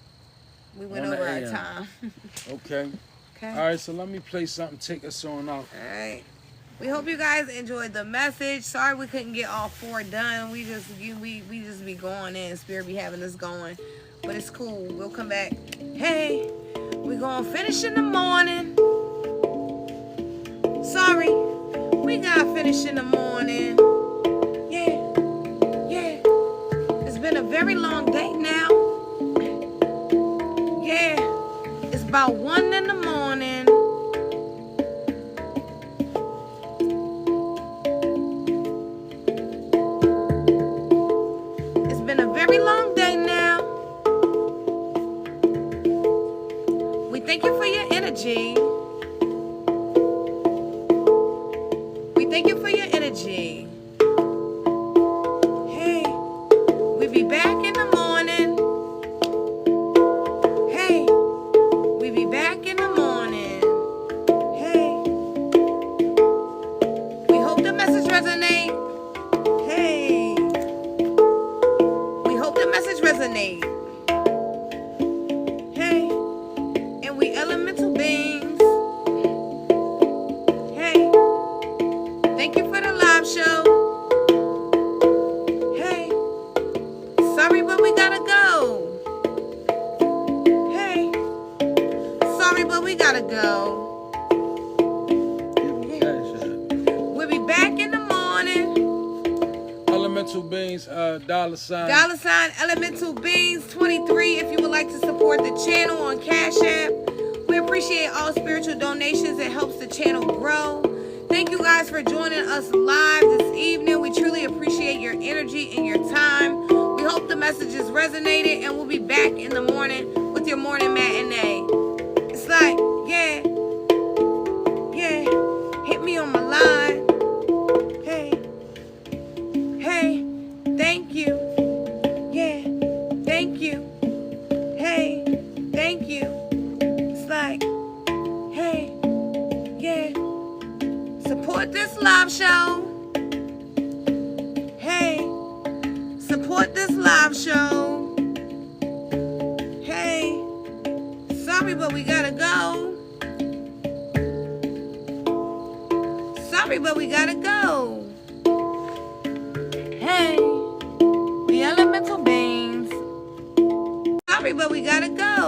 S2: We went
S1: On the
S2: over our
S1: AM.
S2: time.
S1: Okay.
S2: Okay.
S1: All right. So let me play something. Take us on out.
S2: All right. We hope you guys enjoyed the message. Sorry we couldn't get all 4 done. We just be going in. Spirit be having us going. But it's cool. We'll come back. Hey, we gonna finish in the morning. Sorry, we gotta finish in the morning. Yeah. It's been a very long day now. Yeah. It's about 1 in the morning. It's been a very long day now. We thank you for your energy. We thank you for your energy. Hey, we be back in the morning. Hey, we be back in the morning. Hey, we hope the message resonate. Hey, we hope the message resonate. Hey, and we elemental beings. Hey, thank you for the live show. Hey, sorry but we gotta go. Hey, sorry but we gotta go. We'll be back in the morning.
S1: Elemental beings, $.
S2: $ elemental beings 23 if you would like to support the channel on Cash App. We appreciate all spiritual donations. It helps the channel grow. Thank you guys for joining us live this evening. We truly appreciate your energy and your time. We hope the messages resonated, and we'll be back in the morning with your morning matinee. It's like, yeah, hit me on my line. Hey, thank you. Yeah, thank you. Hey, thank you. It's like, hey, yeah. Support this live show. Hey, support this live show. Hey, sorry but we gotta go. Sorry but we gotta go. Hey, we elemental beings. Sorry but we gotta go.